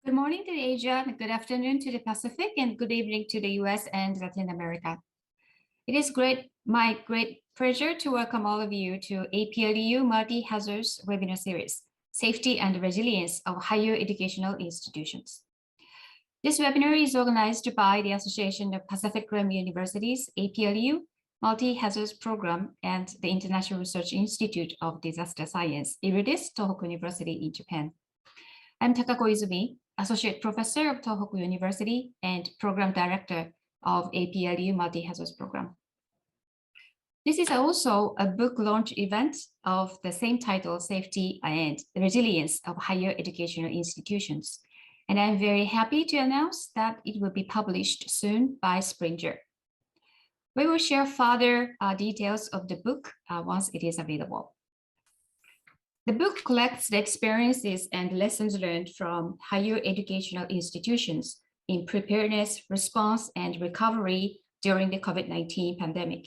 Good morning to Asia, good afternoon to the Pacific, and good evening to the US and Latin America. It is my great pleasure to welcome all of you to APRU Multi-Hazards webinar series, Safety and Resilience of Higher Educational Institutions. This webinar is organized by the Association of Pacific Rim Universities, APRU, Multi-Hazards Program, and the International Research Institute of Disaster Science, Ayuda, Tohoku University in Japan. I'm Takako Izumi, Associate Professor of Tohoku University and Program Director of APRU Multi-Hazards Program. This is also a book launch event of the same title, Safety and Resilience of Higher Educational Institutions. And I'm very happy to announce that it will be published soon by Springer. We will share further details of the book once it is available. The book collects the experiences and lessons learned from higher educational institutions in preparedness, response, and recovery during the COVID-19 pandemic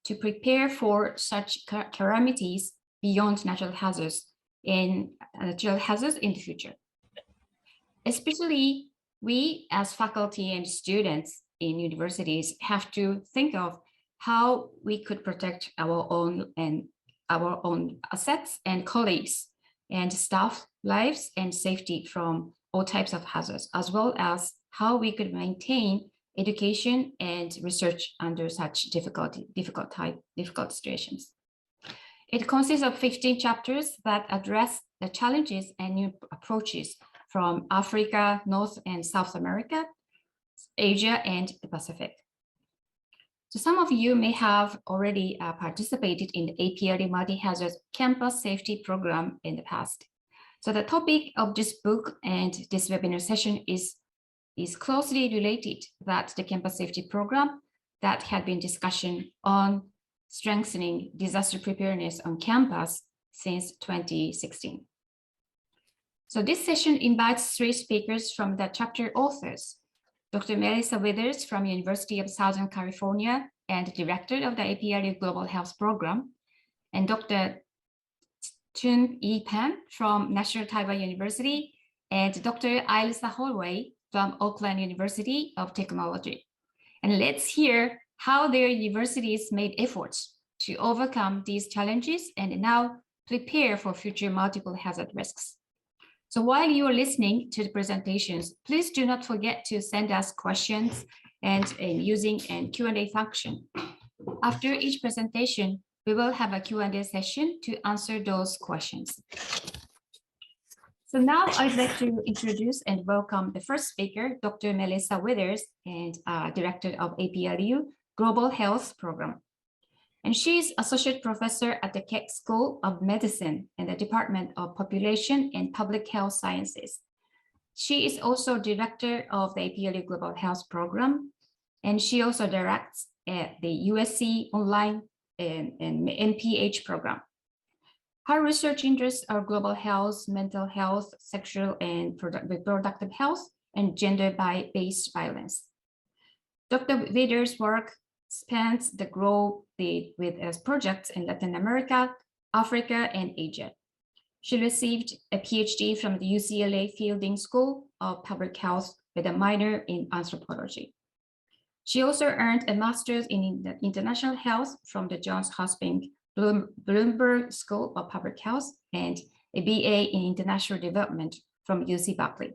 to prepare for such calamities beyond natural hazards in the future. Especially we as faculty and students in universities have to think of how we could protect our own assets and colleagues and staff lives and safety from all types of hazards, as well as how we could maintain education and research under such difficult situations. It consists of 15 chapters that address the challenges and new approaches from Africa, North and South America, Asia, and the Pacific. So some of you may have already participated in the APRU Multi-Hazards Campus Safety Program in the past. So the topic of this book and this webinar session is closely related to the Campus Safety Program that had been discussion on strengthening disaster preparedness on campus since 2016. So this session invites 3 speakers from the chapter authors. Dr. Melissa Withers from University of Southern California and Director of the APRU Global Health Program, and Dr. Chun E. Pan from National Taiwan University, and Dr. Ailsa Holloway from Auckland University of Technology. And let's hear how their universities made efforts to overcome these challenges and now prepare for future multiple hazard risks. So while you are listening to the presentations, please do not forget to send us questions and using a Q&A function. After each presentation, we will have a Q&A session to answer those questions. So now I'd like to introduce and welcome the first speaker, Dr. Melissa Withers, and Director of APRU Global Health Program. And she is Associate Professor at the Keck School of Medicine in the Department of Population and Public Health Sciences. She is also Director of the APRU Global Health Program, and she also directs the USC Online and MPH program. Her research interests are global health, mental health, sexual and reproductive health, and gender-based violence. Dr. Withers' work spans the globe with projects in Latin America, Africa, and Asia. She received a PhD from the UCLA Fielding School of Public Health with a minor in anthropology. She also earned a master's in international health from the Johns Hopkins Bloomberg School of Public Health and a BA in international development from UC Berkeley.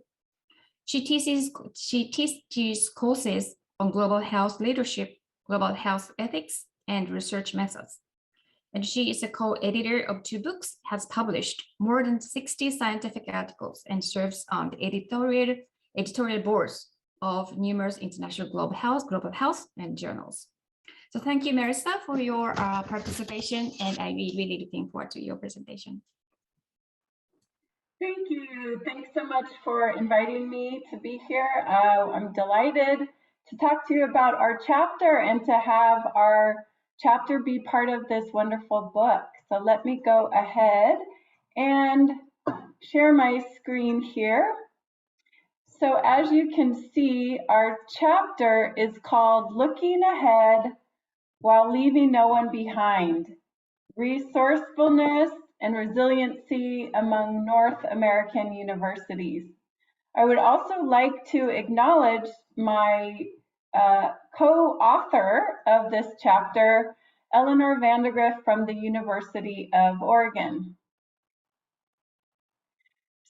She teaches courses on global health leadership, global health ethics, and research methods. And she is a co-editor of 2 books, has published more than 60 scientific articles, and serves on the editorial boards of numerous international global health and journals. So thank you, Marissa, for your participation, and I'm really looking forward to your presentation. Thank you. Thanks so much for inviting me to be here. I'm delighted to talk to you about our chapter and to have our chapter be part of this wonderful book. So let me go ahead and share my screen here. So as you can see, our chapter is called Looking Ahead While Leaving No One Behind, Resourcefulness and Resiliency Among North American Universities. I would also like to acknowledge my co-author of this chapter, Eleanor Vandergriff from the University of Oregon.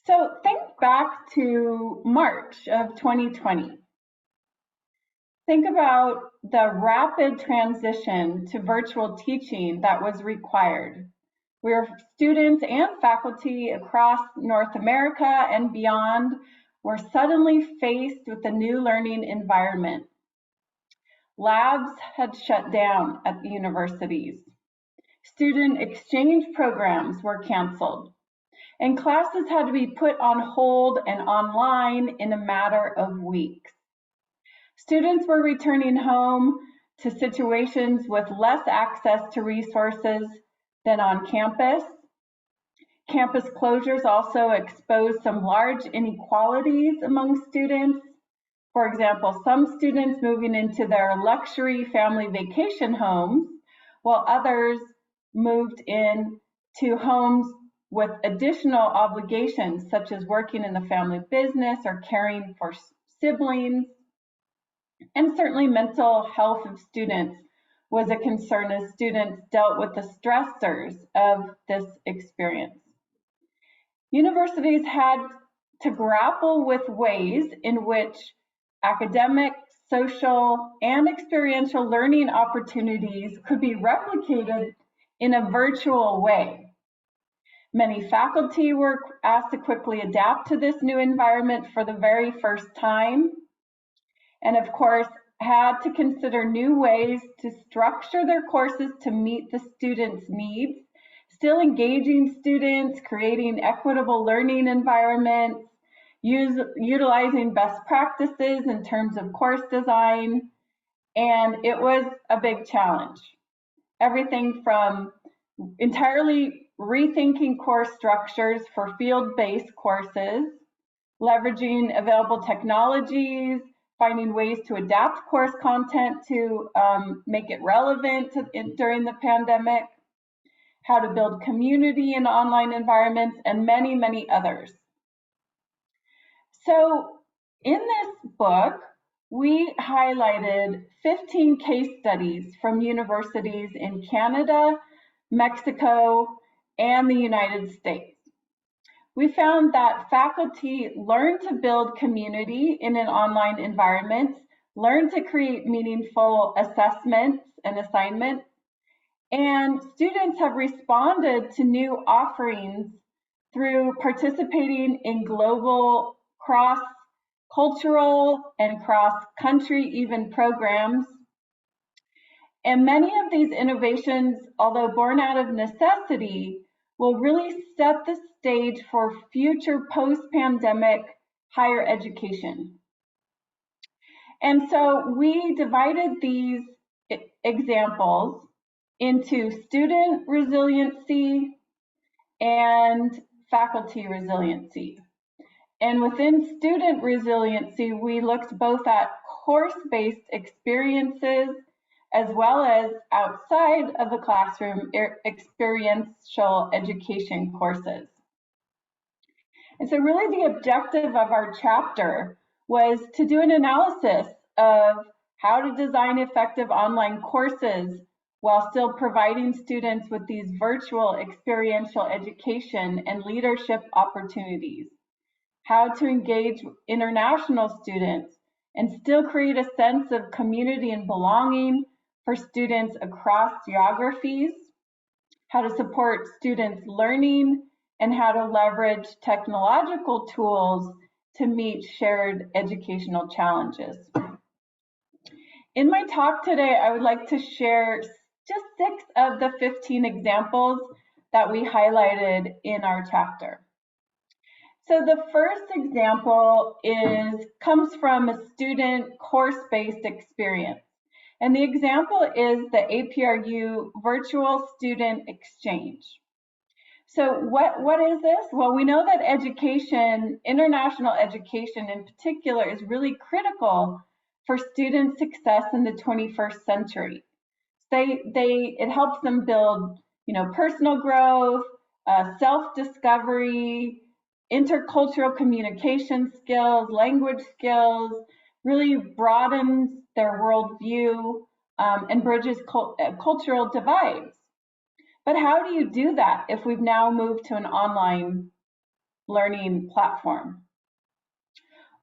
So think back to March of 2020. Think about the rapid transition to virtual teaching that was required, where students and faculty across North America and beyond were suddenly faced with a new learning environment. Labs had shut down at the universities. Student exchange programs were canceled, and classes had to be put on hold and online in a matter of weeks. Students were returning home to situations with less access to resources than on campus. Campus closures also exposed some large inequalities among students. For example, some students moving into their luxury family vacation homes, while others moved in to homes with additional obligations, such as working in the family business or caring for siblings. And certainly mental health of students was a concern as students dealt with the stressors of this experience. Universities had to grapple with ways in which academic, social, and experiential learning opportunities could be replicated in a virtual way. Many faculty were asked to quickly adapt to this new environment for the very first time, and of course, had to consider new ways to structure their courses to meet the students' needs, still engaging students, creating equitable learning environments, utilizing best practices in terms of course design, and it was a big challenge. Everything from entirely rethinking course structures for field-based courses, leveraging available technologies, finding ways to adapt course content to make it relevant during the pandemic, how to build community in online environments, and many, many others. So in this book, we highlighted 15 case studies from universities in Canada, Mexico, and the United States. We found that faculty learn to build community in an online environment, learn to create meaningful assessments and assignments, and students have responded to new offerings through participating in global cross-cultural and cross-country even programs. And many of these innovations, although born out of necessity, will really set the stage for future post-pandemic higher education. And so we divided these examples into student resiliency and faculty resiliency. And within student resiliency, we looked both at course-based experiences as well as outside of the classroom experiential education courses. And so really the objective of our chapter was to do an analysis of how to design effective online courses while still providing students with these virtual experiential education and leadership opportunities, how to engage international students and still create a sense of community and belonging for students across geographies, how to support students' learning, and how to leverage technological tools to meet shared educational challenges. In my talk today, I would like to share just 6 of the 15 examples that we highlighted in our chapter. So the first example comes from a student course-based experience. And the example is the APRU Virtual Student Exchange. So what is this? Well, we know that education, international education in particular, is really critical for student success in the 21st century. It helps them build, personal growth, self-discovery. intercultural communication skills, language skills, really broadens their worldview and bridges cultural divides. But how do you do that if we've now moved to an online learning platform?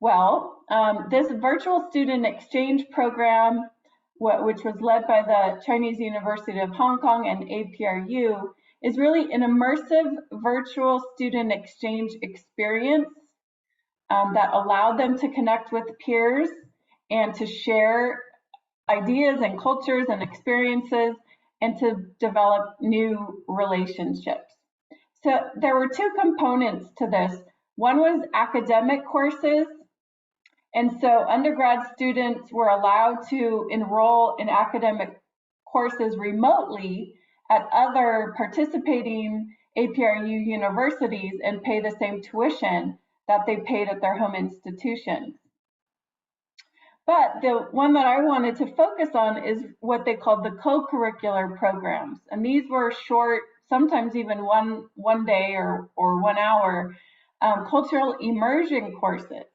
Well, this virtual student exchange program, which was led by the Chinese University of Hong Kong and APRU, is really an immersive virtual student exchange experience that allowed them to connect with peers and to share ideas and cultures and experiences and to develop new relationships. So there were two components to this. One was academic courses. And so undergrad students were allowed to enroll in academic courses remotely at other participating APRU universities and pay the same tuition that they paid at their home institutions. But the one that I wanted to focus on is what they called the co-curricular programs. And these were short, sometimes even one day or 1 hour cultural immersion courses.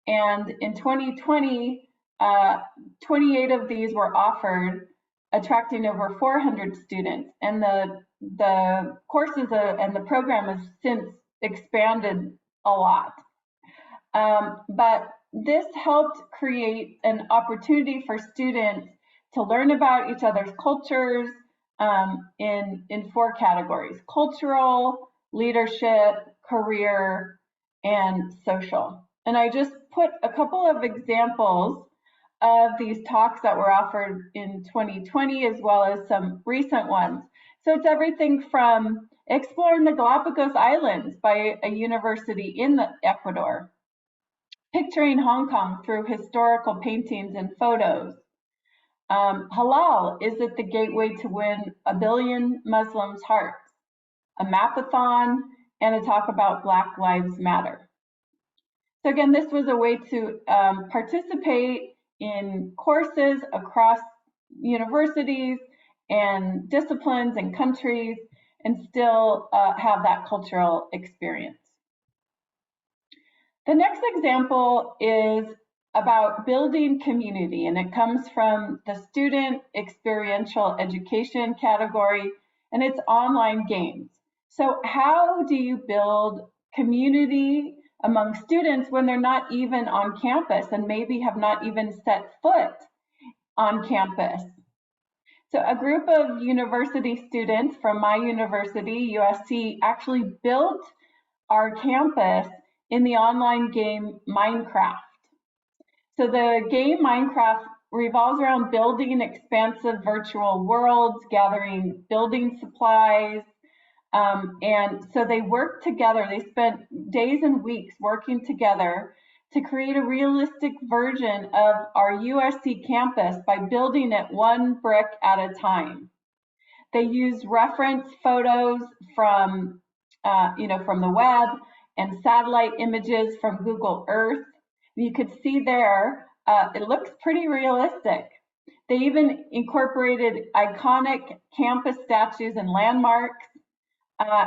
And in 2020, 28 of these were offered, attracting over 400 students. And the courses and the program has since expanded a lot. But this helped create an opportunity for students to learn about each other's cultures in 4 categories: cultural, leadership, career, and social. And I just put a couple of examples of these talks that were offered in 2020, as well as some recent ones. So it's everything from exploring the Galapagos Islands by a university in Ecuador, picturing Hong Kong through historical paintings and photos. Halal, is it the gateway to win 1 billion Muslims' hearts? A mapathon, and a talk about Black Lives Matter. So again, this was a way to participate in courses across universities and disciplines and countries and still have that cultural experience. The next example is about building community, and it comes from the student experiential education category, and it's online games. So how do you build community among students when they're not even on campus and maybe have not even set foot on campus? So a group of university students from my university, USC, actually built our campus in the online game Minecraft. So the game Minecraft revolves around building expansive virtual worlds, gathering building supplies, and so they worked together. They spent days and weeks working together to create a realistic version of our USC campus by building it 1 brick at a time. They used reference photos from the web and satellite images from Google Earth. You could see there, it looks pretty realistic. They even incorporated iconic campus statues and landmarks.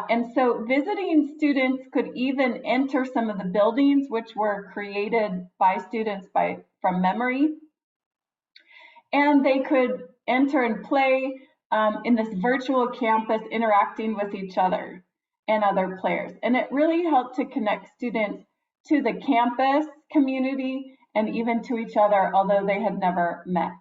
And so visiting students could even enter some of the buildings which were created by students from memory. And they could enter and play in this virtual campus, interacting with each other and other players. And it really helped to connect students to the campus community and even to each other, although they had never met.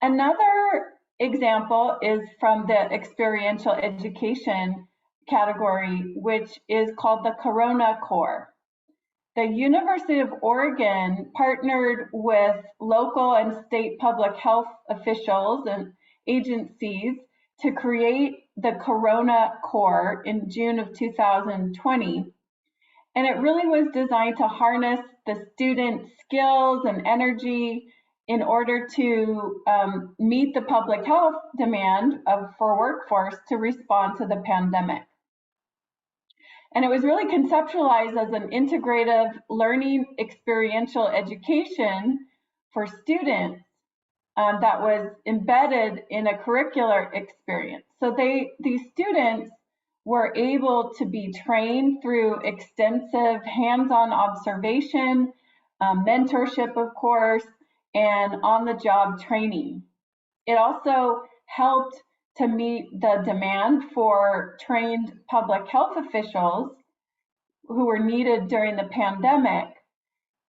Another example is from the experiential education category, which is called the Corona Core. The University of Oregon partnered with local and state public health officials and agencies to create the Corona Core in June of 2020. And it really was designed to harness the student skills and energy in order to meet the public health demand for workforce to respond to the pandemic. And it was really conceptualized as an integrative learning experiential education for students that was embedded in a curricular experience. So these students were able to be trained through extensive hands-on observation, mentorship, of course, and on-the-job training. It also helped to meet the demand for trained public health officials who were needed during the pandemic,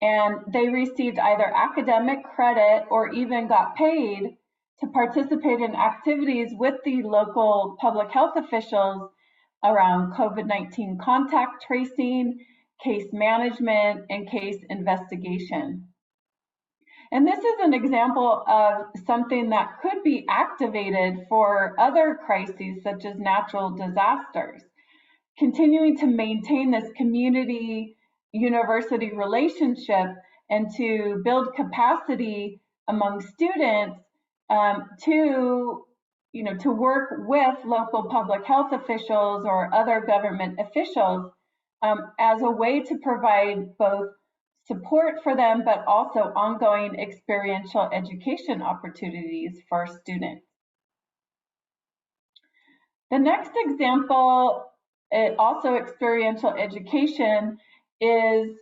and they received either academic credit or even got paid to participate in activities with the local public health officials around COVID-19 contact tracing, case management, and case investigation. And this is an example of something that could be activated for other crises such as natural disasters. Continuing to maintain this community-university relationship and to build capacity among students to work with local public health officials or other government officials as a way to provide both support for them, but also ongoing experiential education opportunities for students. The next example, also experiential education, is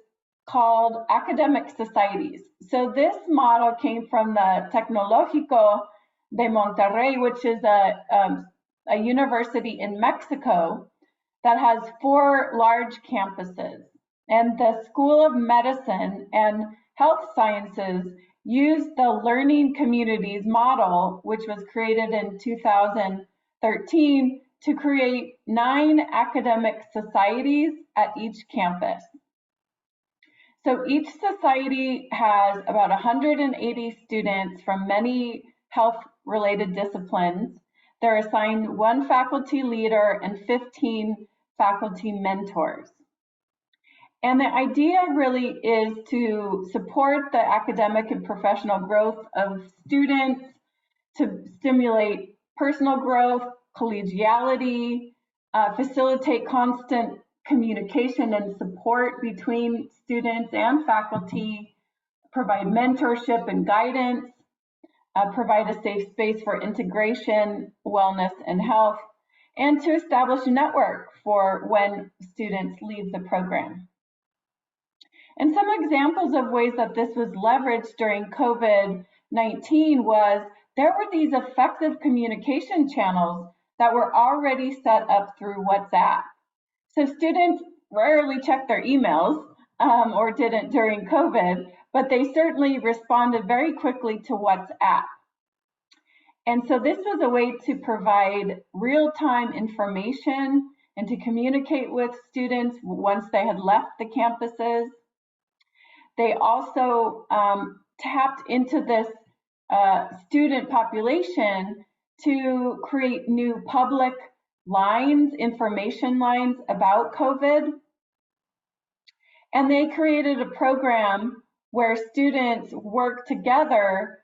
called academic societies. So this model came from the Tecnológico de Monterrey, which is a university in Mexico that has 4 large campuses. And the School of Medicine and Health Sciences used the learning communities model, which was created in 2013, to create 9 academic societies at each campus. So each society has about 180 students from many health-related disciplines. They're assigned 1 faculty leader and 15 faculty mentors. And the idea really is to support the academic and professional growth of students, to stimulate personal growth, collegiality, facilitate constant communication and support between students and faculty, provide mentorship and guidance, provide a safe space for integration, wellness, and health, and to establish a network for when students leave the program. And some examples of ways that this was leveraged during COVID-19 was there were these effective communication channels that were already set up through WhatsApp. So students rarely checked their emails or didn't during COVID, but they certainly responded very quickly to WhatsApp. And so this was a way to provide real-time information and to communicate with students once they had left the campuses. They also tapped into this student population to create new public lines, information lines about COVID. And they created a program where students worked together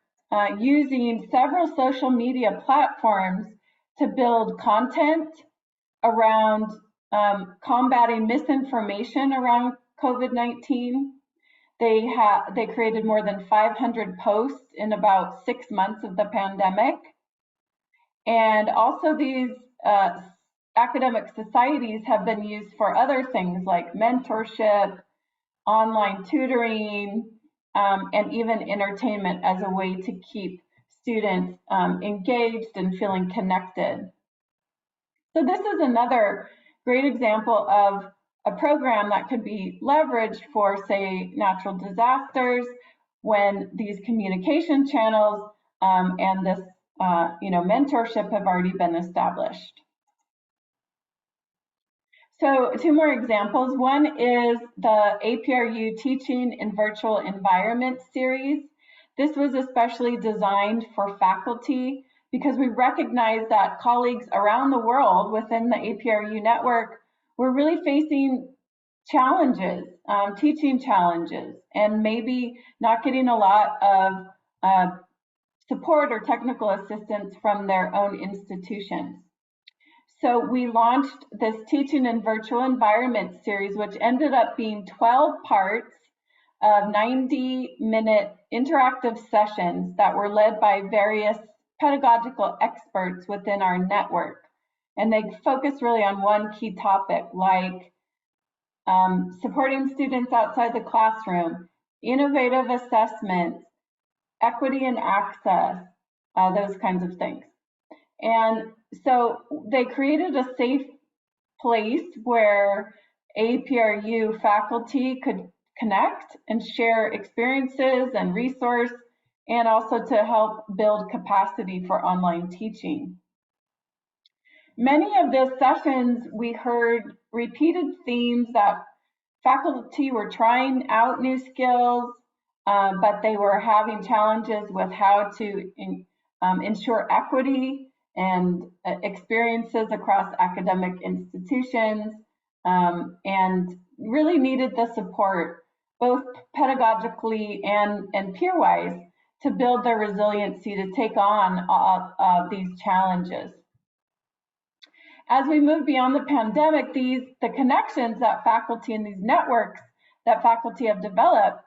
using several social media platforms to build content around combating misinformation around COVID-19. They created more than 500 posts in about 6 months of the pandemic. And also these academic societies have been used for other things like mentorship, online tutoring, and even entertainment as a way to keep students engaged and feeling connected. So this is another great example of a program that could be leveraged for, say, natural disasters when these communication channels and this mentorship have already been established. So 2 more examples. One is the APRU Teaching in Virtual Environment series. This was especially designed for faculty because we recognize that colleagues around the world within the APRU network were really facing challenges, teaching challenges, and maybe not getting a lot of support or technical assistance from their own institutions. So we launched this Teaching in Virtual Environment series, which ended up being 12 parts of 90-minute interactive sessions that were led by various pedagogical experts within our network. And they focus really on one key topic, like supporting students outside the classroom, innovative assessments, equity and access, those kinds of things. And so they created a safe place where APRU faculty could connect and share experiences and resource, and also to help build capacity for online teaching. Many of the sessions we heard repeated themes that faculty were trying out new skills, but they were having challenges with how to ensure equity and experiences across academic institutions, and really needed the support, both pedagogically and peer-wise, to build their resiliency to take on these challenges. As we move beyond the pandemic, the connections that faculty and these networks that faculty have developed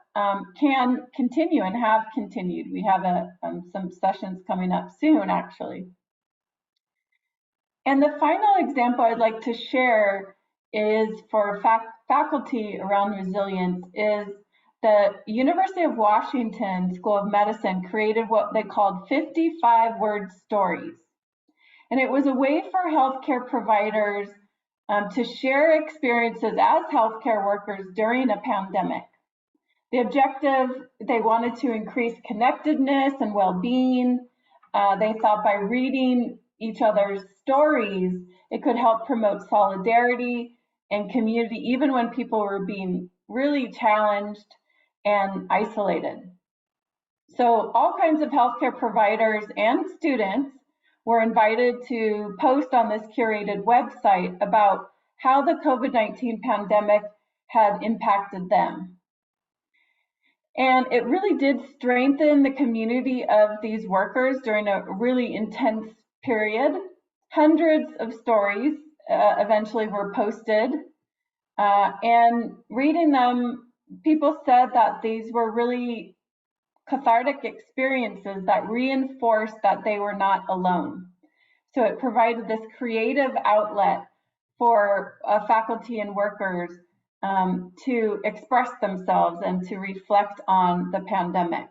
can continue and have continued. We have some sessions coming up soon, actually. And the final example I'd like to share is for faculty around resilience is the University of Washington School of Medicine created what they called 55-word stories. And it was a way for healthcare providers to share experiences as healthcare workers during a pandemic. The objective, they wanted to increase connectedness and well-being. They thought by reading each other's stories, it could help promote solidarity and community, even when people were being really challenged and isolated. So all kinds of healthcare providers and students were invited to post on this curated website about how the COVID-19 pandemic had impacted them. And it really did strengthen the community of these workers during a really intense period. Hundreds of stories eventually were posted. And reading them, people said that these were really cathartic experiences that reinforced that they were not alone. So it provided this creative outlet for faculty and workers to express themselves and to reflect on the pandemic.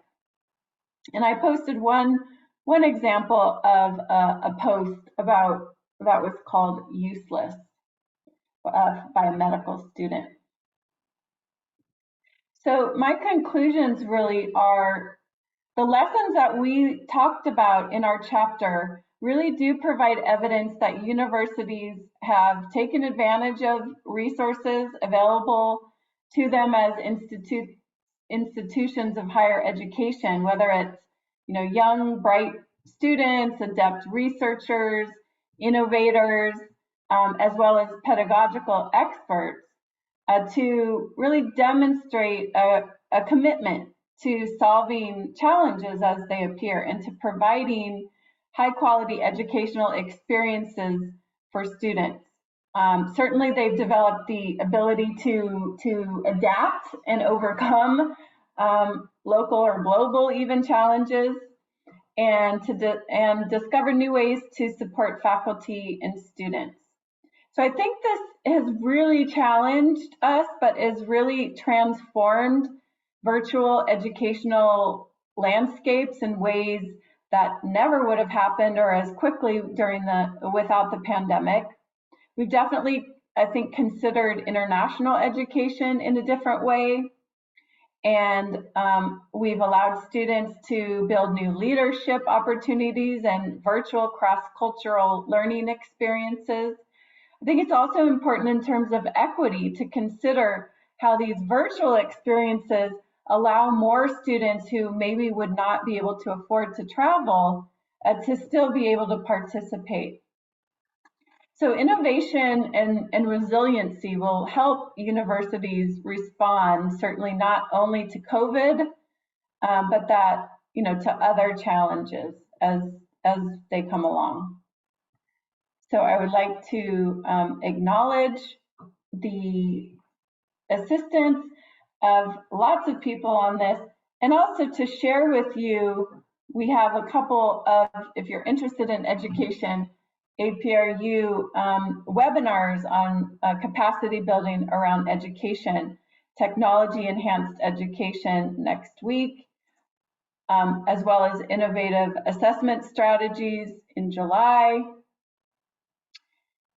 And I posted one example of a post about that was called "Useless" by a medical student. So my conclusions really are the lessons that we talked about in our chapter really do provide evidence that universities have taken advantage of resources available to them as institutions of higher education, whether it's young, bright students, adept researchers, innovators, as well as pedagogical experts, to really demonstrate a commitment to solving challenges as they appear and to providing high quality educational experiences for students. Certainly they've developed the ability to adapt and overcome local or global even challenges, and discover new ways to support faculty and students. So I think this has really challenged us, but has really transformed virtual educational landscapes in ways that never would have happened or as quickly without the pandemic. We've definitely, I think, considered international education in a different way. And we've allowed students to build new leadership opportunities and virtual cross-cultural learning experiences. I think it's also important in terms of equity to consider how these virtual experiences allow more students who maybe would not be able to afford to travel to still be able to participate. So innovation and resiliency will help universities respond, certainly not only to COVID, but that to other challenges as they come along. So I would like to acknowledge the assistance of lots of people on this, and also to share with you, we have a couple of, if you're interested in education, APRU webinars on capacity building around education, technology enhanced education next week, as well as innovative assessment strategies in July.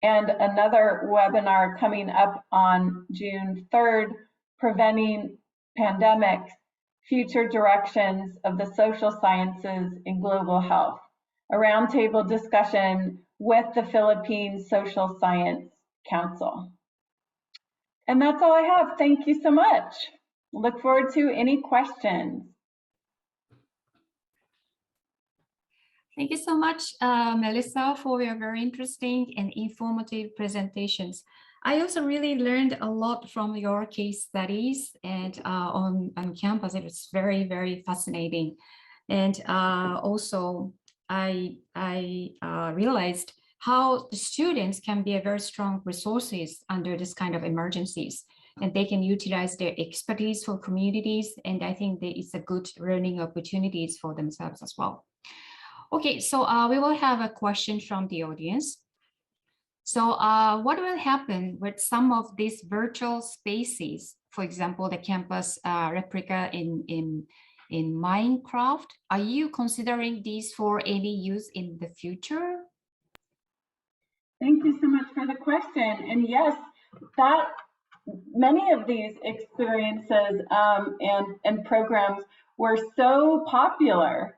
And another webinar coming up on June 3rd, Preventing Pandemics, Future Directions of the Social Sciences in Global Health, a roundtable discussion with the Philippine Social Science Council. And that's all I have. Thank you so much. Look forward to any questions. Thank you so much, Melissa, for your very interesting and informative presentations. I also really learned a lot from your case studies and on campus. It was very, very fascinating. And also, I realized how the students can be a very strong resources under this kind of emergencies, and they can utilize their expertise for communities. And I think that it's a good learning opportunities for themselves as well. Okay, so we will have a question from the audience. So what will happen with some of these virtual spaces, for example, the campus replica in Minecraft? Are you considering these for any use in the future? Thank you so much for the question. And yes, that many of these experiences and programs were so popular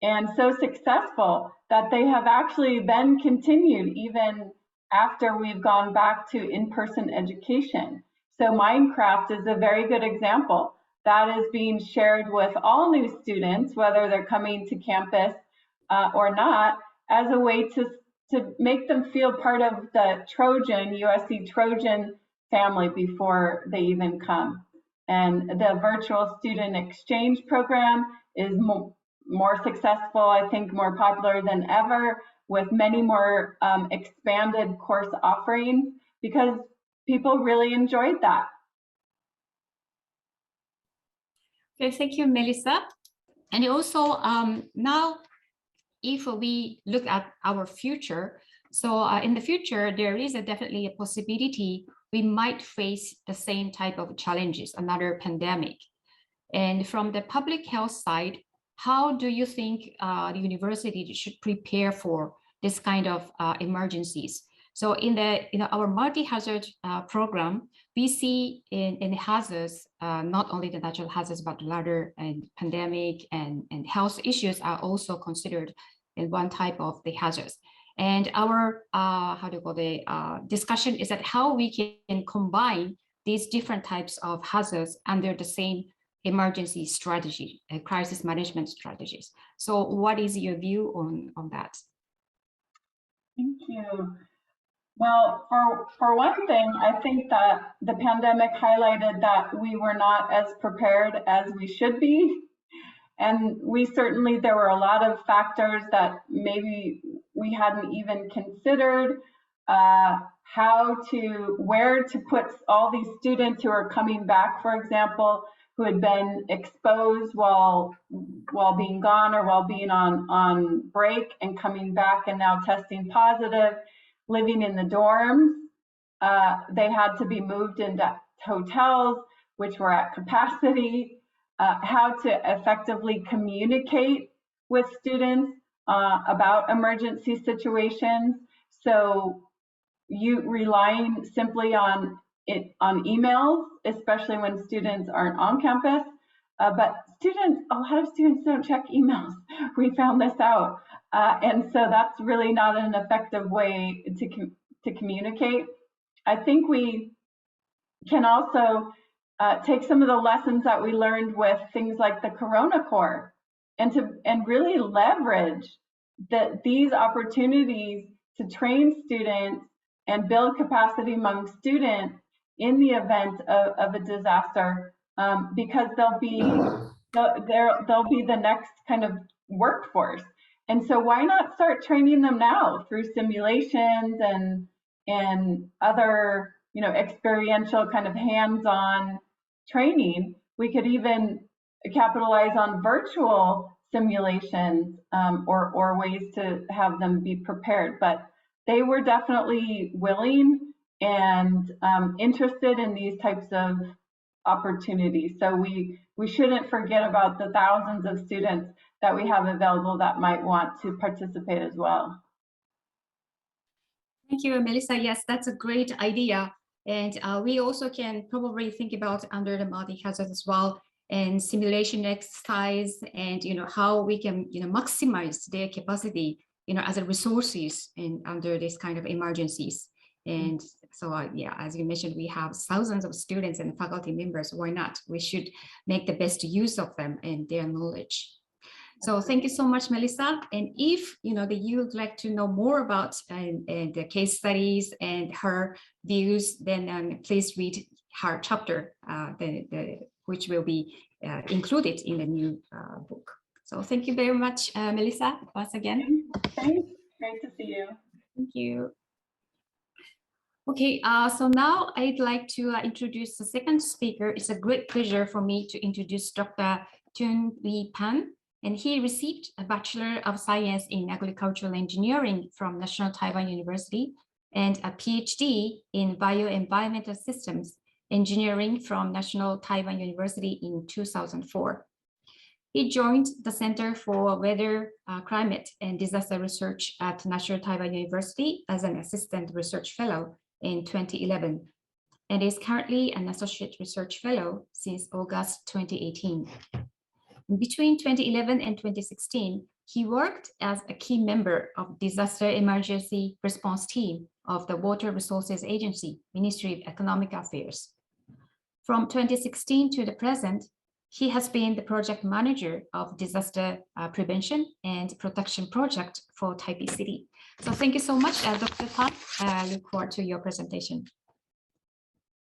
and so successful that they have actually been continued even after we've gone back to in-person education. So Minecraft is a very good example. That is being shared with all new students, whether they're coming to campus or not, as a way to make them feel part of the USC Trojan family before they even come. And the virtual student exchange program is more successful, I think more popular than ever, with many more expanded course offerings, because people really enjoyed that. Okay, thank you, Melissa. And also now, if we look at our future, so in the future, there is definitely a possibility we might face the same type of challenges, another pandemic. And from the public health side, how do you think the university should prepare for this kind of emergencies? So in our multi-hazard program, we see in hazards, not only the natural hazards, but larger and pandemic and health issues are also considered in one type of the hazards. And our discussion is that how we can combine these different types of hazards under the same emergency strategy, crisis management strategies. So what is your view on that? Thank you. Well, for one thing, I think that the pandemic highlighted that we were not as prepared as we should be. And there were a lot of factors that maybe we hadn't even considered, where to put all these students who are coming back, for example, who had been exposed while being gone or while being on break and coming back and now testing positive, living in the dorms. They had to be moved into hotels, which were at capacity. How to effectively communicate with students about emergency situations. So you relying simply on emails, especially when students aren't on campus. But a lot of students don't check emails. We found this out. And so that's really not an effective way to communicate. I think we can also take some of the lessons that we learned with things like the Corona Corps and really leverage these opportunities to train students and build capacity among students in the event of a disaster, because they'll be the next kind of workforce. And so why not start training them now through simulations and other experiential kind of hands-on training? We could even capitalize on virtual simulations or ways to have them be prepared. But they were definitely willing and interested in these types of opportunities. So we shouldn't forget about the thousands of students that we have available that might want to participate as well. Thank you, Melissa. Yes, that's a great idea. And we also can probably think about under the multi-hazard as well, and simulation exercise, and how we can maximize their capacity as a resources in under this kind of emergencies. And so yeah, as you mentioned, we have thousands of students and faculty members. Why not? We should make the best use of them and their knowledge. So thank you so much, Melissa. And if that you would like to know more about the case studies and her views, then please read her chapter, which will be included in the new book. So thank you very much, Melissa, once again. Thanks. Great to see you. Thank you. Okay, so now I'd like to introduce the second speaker. It's a great pleasure for me to introduce Dr. Chun Wee Pan. And he received a Bachelor of Science in Agricultural Engineering from National Taiwan University and a PhD in Bioenvironmental Systems Engineering from National Taiwan University in 2004. He joined the Center for Weather, Climate, and Disaster Research at National Taiwan University as an Assistant Research Fellow in 2011, and is currently an Associate Research Fellow since August 2018. Between 2011 and 2016, he worked as a key member of Disaster Emergency Response Team of the Water Resources Agency, Ministry of Economic Affairs. From 2016 to the present, he has been the project manager of Disaster Prevention and Protection Project for Taipei City. So thank you so much, Dr. Pan. I look forward to your presentation.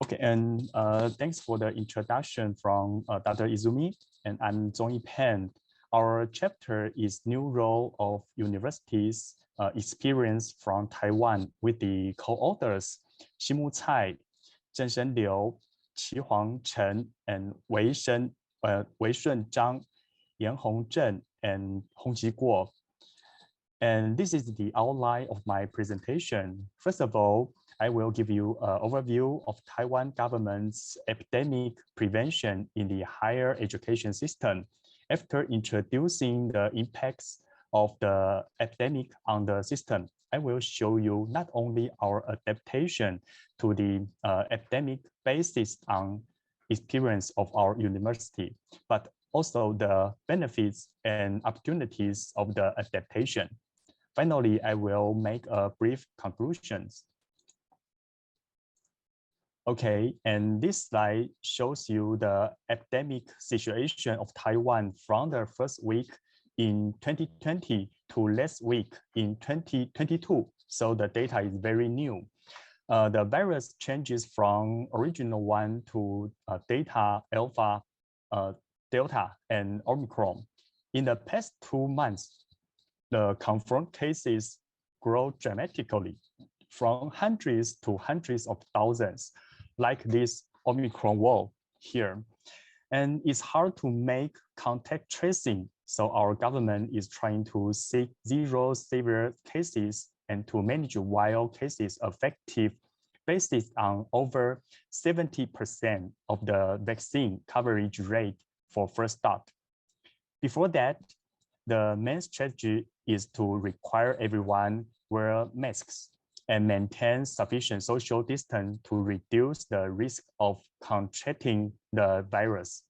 Okay, and thanks for the introduction from Dr. Izumi, and I'm Zhongyi Pan. Our chapter is New Role of Universities Experience from Taiwan with the co-authors Ximu Cai, Zhenshen Liu, Qihuang Chen, and Weishun Zhang, Yanhong Zheng, and Hongji Guo. And this is the outline of my presentation. First of all, I will give you an overview of Taiwan government's epidemic prevention in the higher education system. After introducing the impacts of the epidemic on the system, I will show you not only our adaptation to the epidemic based on experience of our university, but also the benefits and opportunities of the adaptation. Finally, I will make a brief conclusions. Okay, and this slide shows you the epidemic situation of Taiwan from the first week in 2020 to last week in 2022. So the data is very new. The virus changes from original one to Delta, Alpha, Delta, and Omicron. In the past 2 months, the confirmed cases grow dramatically from hundreds to hundreds of thousands, like this Omicron wave here. And it's hard to make contact tracing. So our government is trying to seek zero severe cases and to manage wild cases effective based on over 70% of the vaccine coverage rate for first dot. Before that, the main strategy is to require everyone wear masks and maintain sufficient social distance to reduce the risk of contracting the virus.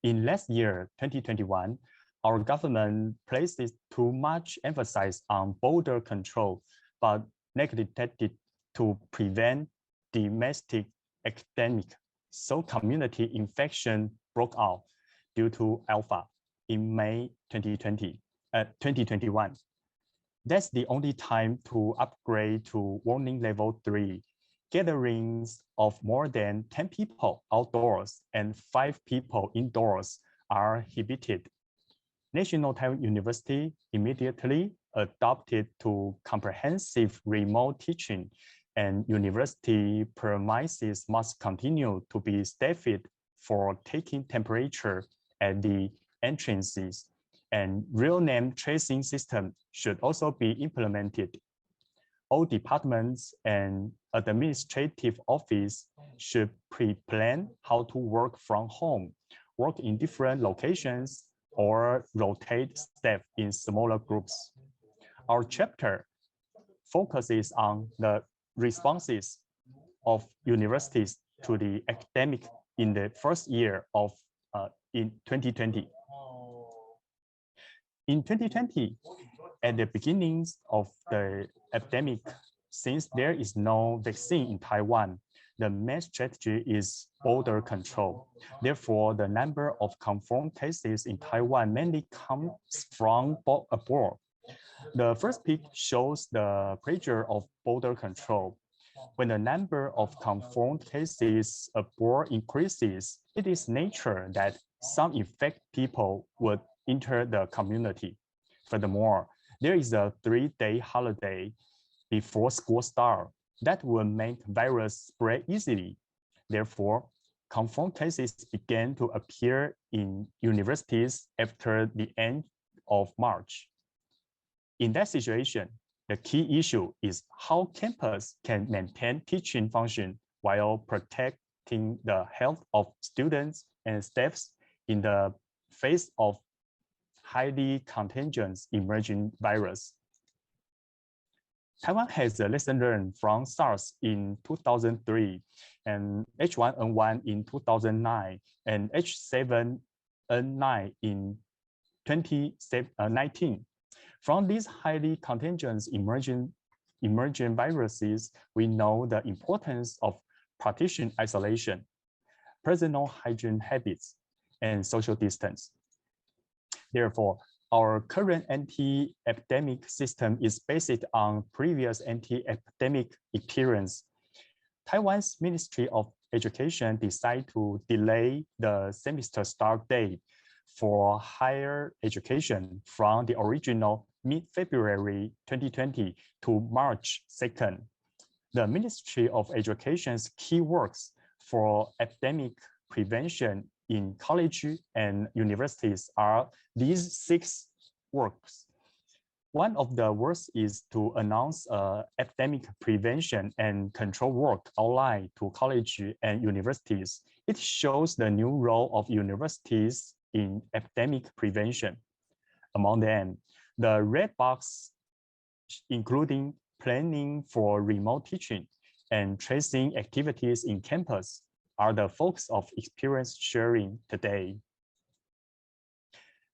In last year, 2021, our government places too much emphasis on border control, but neglected to prevent domestic epidemic. So community infection broke out due to Alpha in May 2021. That's the only time to upgrade to warning level 3. Gatherings of more than 10 people outdoors and 5 people indoors are prohibited. National Taiwan University immediately adopted to comprehensive remote teaching, and university premises must continue to be staffed for taking temperature at the entrances and real name tracing system should also be implemented. All departments and administrative office should pre-plan how to work from home, work in different locations, or rotate staff in smaller groups. Our chapter focuses on the responses of universities to the academic in the first year of in 2020. In 2020, at the beginnings of the epidemic, since there is no vaccine in Taiwan, the main strategy is border control. Therefore, the number of confirmed cases in Taiwan mainly comes from abroad. The first peak shows the pressure of border control. When the number of confirmed cases abroad increases, it is natural that some infected people would enter the community. Furthermore, there is a 3-day holiday before school start that will make virus spread easily. Therefore, confirmed cases began to appear in universities after the end of March. In that situation, the key issue is how campus can maintain teaching function while protecting the health of students and staffs in the face of highly contagious emerging virus. Taiwan has a lesson learned from SARS in 2003 and H1N1 in 2009 and H7N9 in 2019. From these highly contagious emerging viruses, we know the importance of partition isolation, personal hygiene habits, and social distance. Therefore, our current anti-epidemic system is based on previous anti-epidemic experience. Taiwan's Ministry of Education decided to delay the semester start date for higher education from the original mid-February 2020 to March 2nd. The Ministry of Education's key works for epidemic prevention in college and universities are these 6 works. One of the works is to announce epidemic prevention and control work outline to college and universities. It shows the new role of universities in epidemic prevention. Among them, the red box, including planning for remote teaching and tracing activities in campus, are the focus of experience sharing today.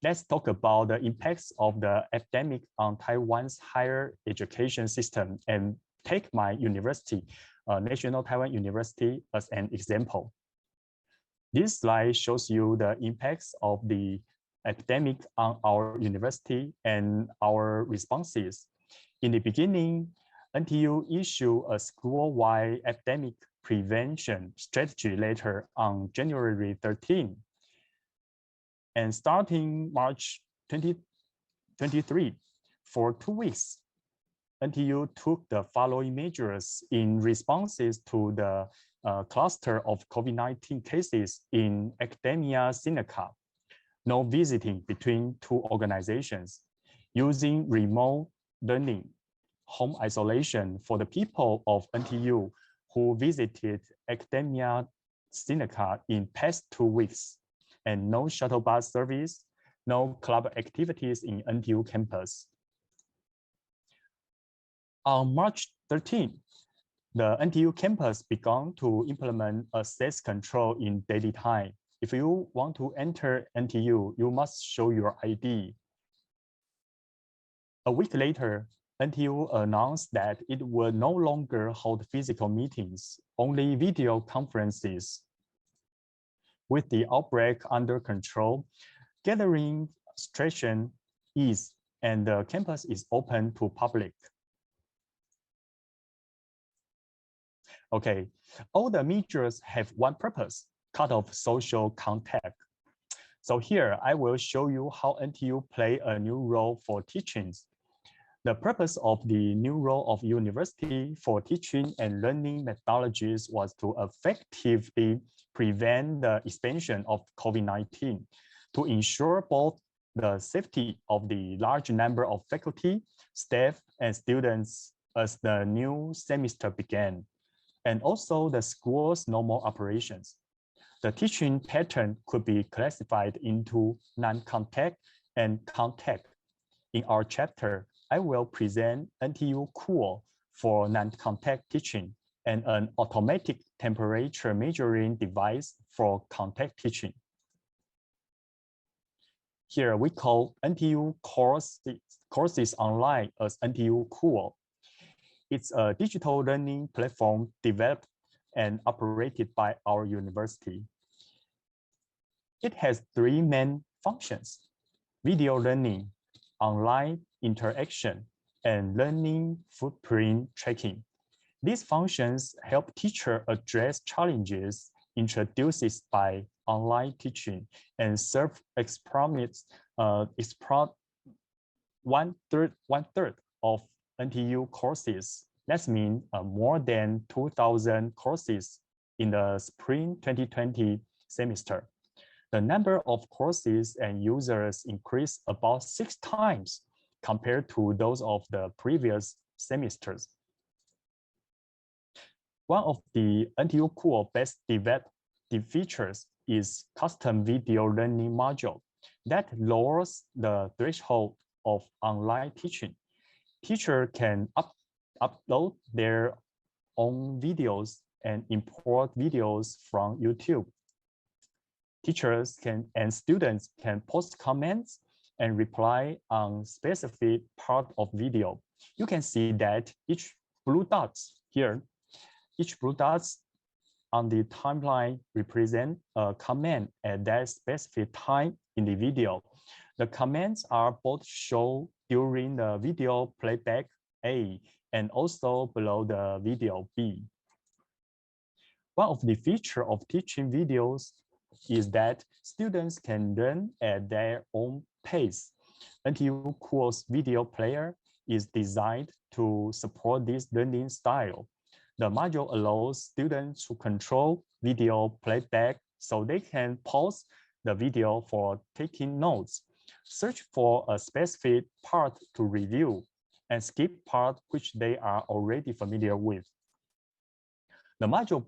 Let's talk about the impacts of the epidemic on Taiwan's higher education system and take my university, National Taiwan University, as an example. This slide shows you the impacts of the epidemic on our university and our responses. In the beginning, NTU issued a school-wide epidemic prevention strategy letter on January 13. And starting March 2023, for 2 weeks, NTU took the following measures in responses to the cluster of COVID-19 cases in academia syndicat. No visiting between 2 organizations, using remote learning, home isolation for the people of NTU who visited academia syndicat in past 2 weeks, and no shuttle bus service, no club activities in NTU campus. On March 13, the NTU campus began to implement access control in daily time. If you want to enter NTU, you must show your ID. A week later, NTU announced that it will no longer hold physical meetings, only video conferences. With the outbreak under control, gathering restriction eased and the campus is open to public. Okay, all the measures have one purpose: cut off social contact. So here I will show you how NTU play a new role for teachings. The purpose of the new role of university for teaching and learning methodologies was to effectively prevent the expansion of COVID-19, to ensure both the safety of the large number of faculty, staff, and students as the new semester began, and also the school's normal operations. The teaching pattern could be classified into non-contact and contact. In our chapter, I will present NTU Cool for non-contact teaching and an automatic temperature measuring device for contact teaching. Here we call NTU courses online as NTU Cool. It's a digital learning platform developed and operated by our university. It has three main functions: video learning, online interaction, and learning footprint tracking. These functions help teachers address challenges introduced by online teaching and serve as one third of NTU courses. That means more than 2,000 courses in the spring 2020 semester. The number of courses and users increased about 6 times compared to those of the previous semesters. One of the NTU Cool best developed features is custom video learning module that lowers the threshold of online teaching. Teachers can upload their own videos and import videos from YouTube. Teachers and students can post comments and reply on specific part of video. You can see that each blue dots here, each blue dots on the timeline represent a comment at that specific time in the video. The comments are both shown during the video playback A and also below the video B. One of the features of teaching videos is that students can learn at their own pace. NTU Cool's video player is designed to support this learning style. The module allows students to control video playback so they can pause the video for taking notes, search for a specific part to review, and skip part which they are already familiar with. The module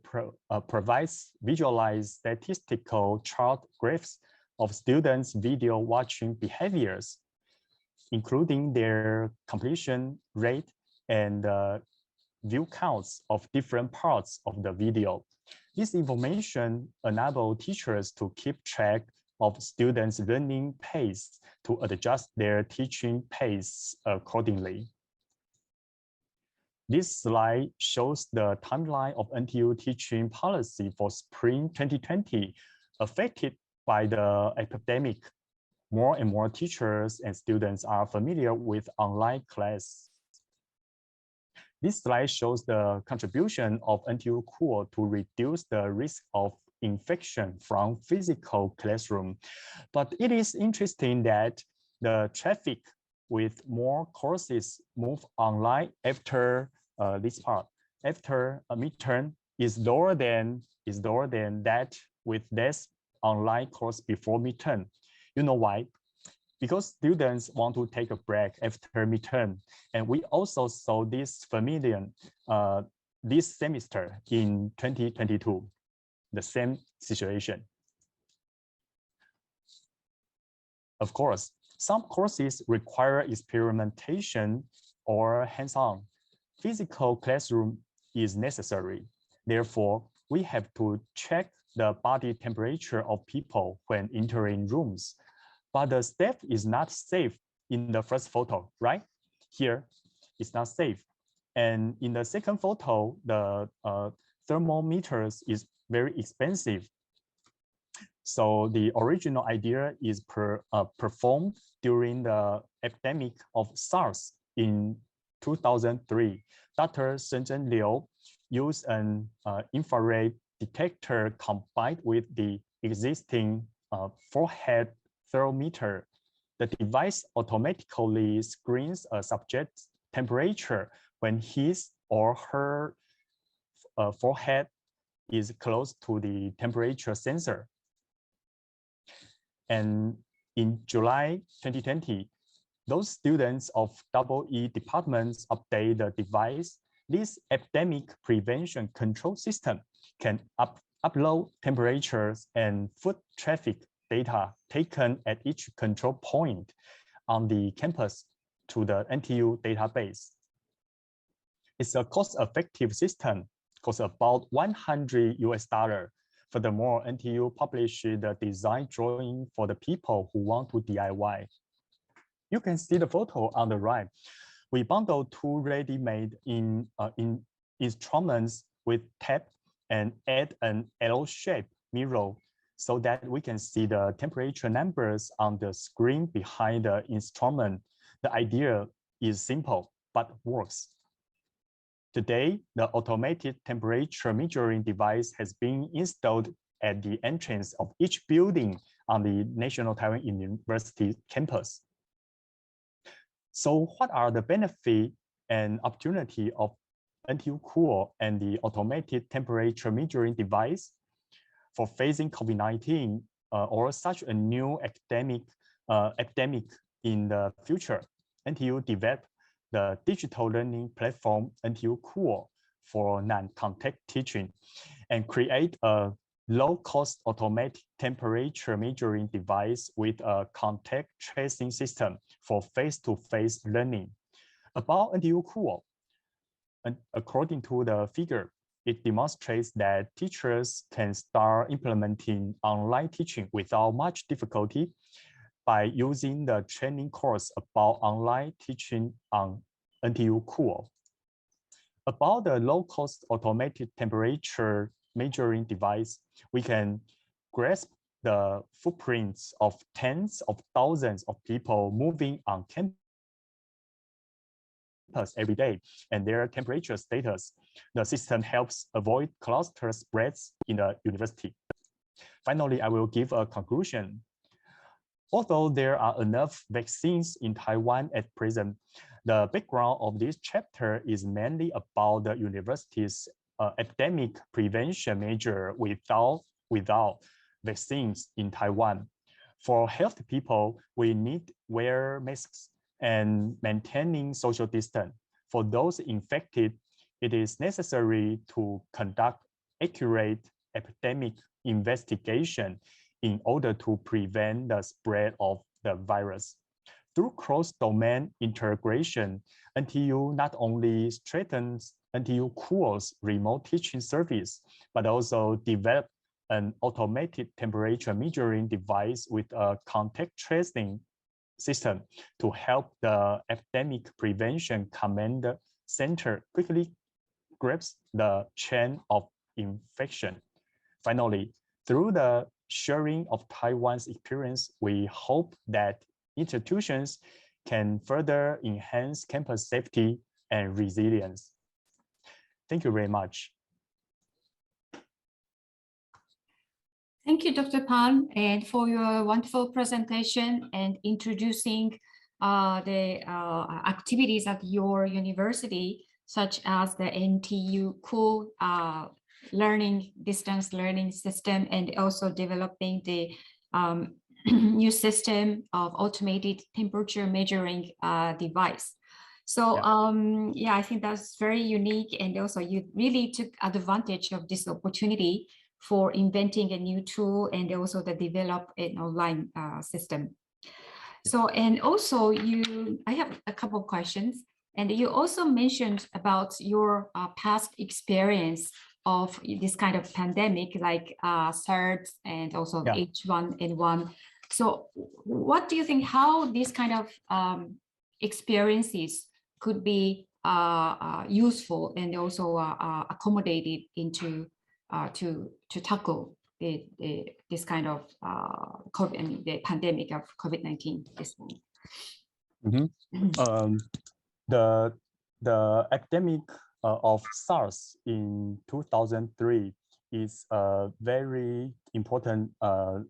provides visualized statistical chart graphs of students' video watching behaviors, including their completion rate and view counts of different parts of the video. This information enables teachers to keep track of students' learning pace to adjust their teaching pace accordingly. This slide shows the timeline of NTU teaching policy for spring 2020 affected by the epidemic. More and more teachers and students are familiar with online class. This slide shows the contribution of NTU Cool to reduce the risk of infection from physical classroom. But it is interesting that the traffic with more courses move online after this part. After a midterm is lower than that with less online course before midterm. You know why? Because students want to take a break after midterm. And we also saw this phenomenon this semester in 2022, the same situation. Of course, some courses require experimentation or hands-on. Physical classroom is necessary. Therefore, we have to check the body temperature of people when entering rooms. But the step is not safe in the first photo, right? Here, it's not safe. And in the second photo, the thermometers is very expensive. So the original idea is performed during the epidemic of SARS in 2003. Dr. Shenzhen Liu used an infrared detector combined with the existing forehead thermometer. The device automatically screens a subject's temperature when his or her forehead is close to the temperature sensor. And In July 2020, those students of EE departments update the device. This epidemic prevention control system can upload temperatures and foot traffic data taken at each control point on the campus to the NTU database. It's a cost-effective system, costs about $100. Furthermore, NTU published the design drawing for the people who want to DIY. You can see the photo on the right. We bundle two ready-made instruments with tape and add an L-shaped mirror so that we can see the temperature numbers on the screen behind the instrument. The idea is simple, but works. Today, the automated temperature measuring device has been installed at the entrance of each building on the National Taiwan University campus. So what are the benefits and opportunity of NTU Cool and the automated temperature measuring device for facing COVID-19 or such a new epidemic in the future? NTU developed the digital learning platform NTU Cool for non-contact teaching and create a low-cost automatic temperature measuring device with a contact tracing system for face-to-face learning. About NTU Cool, and according to the figure, it demonstrates that teachers can start implementing online teaching without much difficulty by using the training course about online teaching on NTU Cool. About the low-cost automated temperature measuring device, we can grasp the footprints of tens of thousands of people moving on campus every day and their temperature status. The system helps avoid cluster spreads in the university. Finally, I will give a conclusion. Although there are enough vaccines in Taiwan at present, the background of this chapter is mainly about the university's epidemic prevention measure without vaccines in Taiwan. For healthy people, we need wear masks and maintaining social distance. For those infected, it is necessary to conduct accurate epidemic investigation in order to prevent the spread of the virus. Through cross-domain integration, NTU not only strengthens NTU Cool's remote teaching service, but also developed an automated temperature measuring device with a contact tracing system to help the epidemic prevention command center quickly grasp the chain of infection. Finally, through the sharing of Taiwan's experience, we hope that institutions can further enhance campus safety and resilience. Thank you very much. Thank you, Dr. Pan, and for your wonderful presentation and introducing the activities at your university, such as the NTU Cool distance learning system, and also developing the new system of automated temperature measuring device. So yeah, I think that's very unique, and also you really took advantage of this opportunity for inventing a new tool and also to develop an online system. So, and also I have a couple of questions, and you also mentioned about your past experience of this kind of pandemic, like SARS and also H1N1. So what do you think, how these kind of experiences could be useful and also accommodated into to tackle this kind of the pandemic of COVID-19? This one. The epidemic of SARS in 2003 is a very important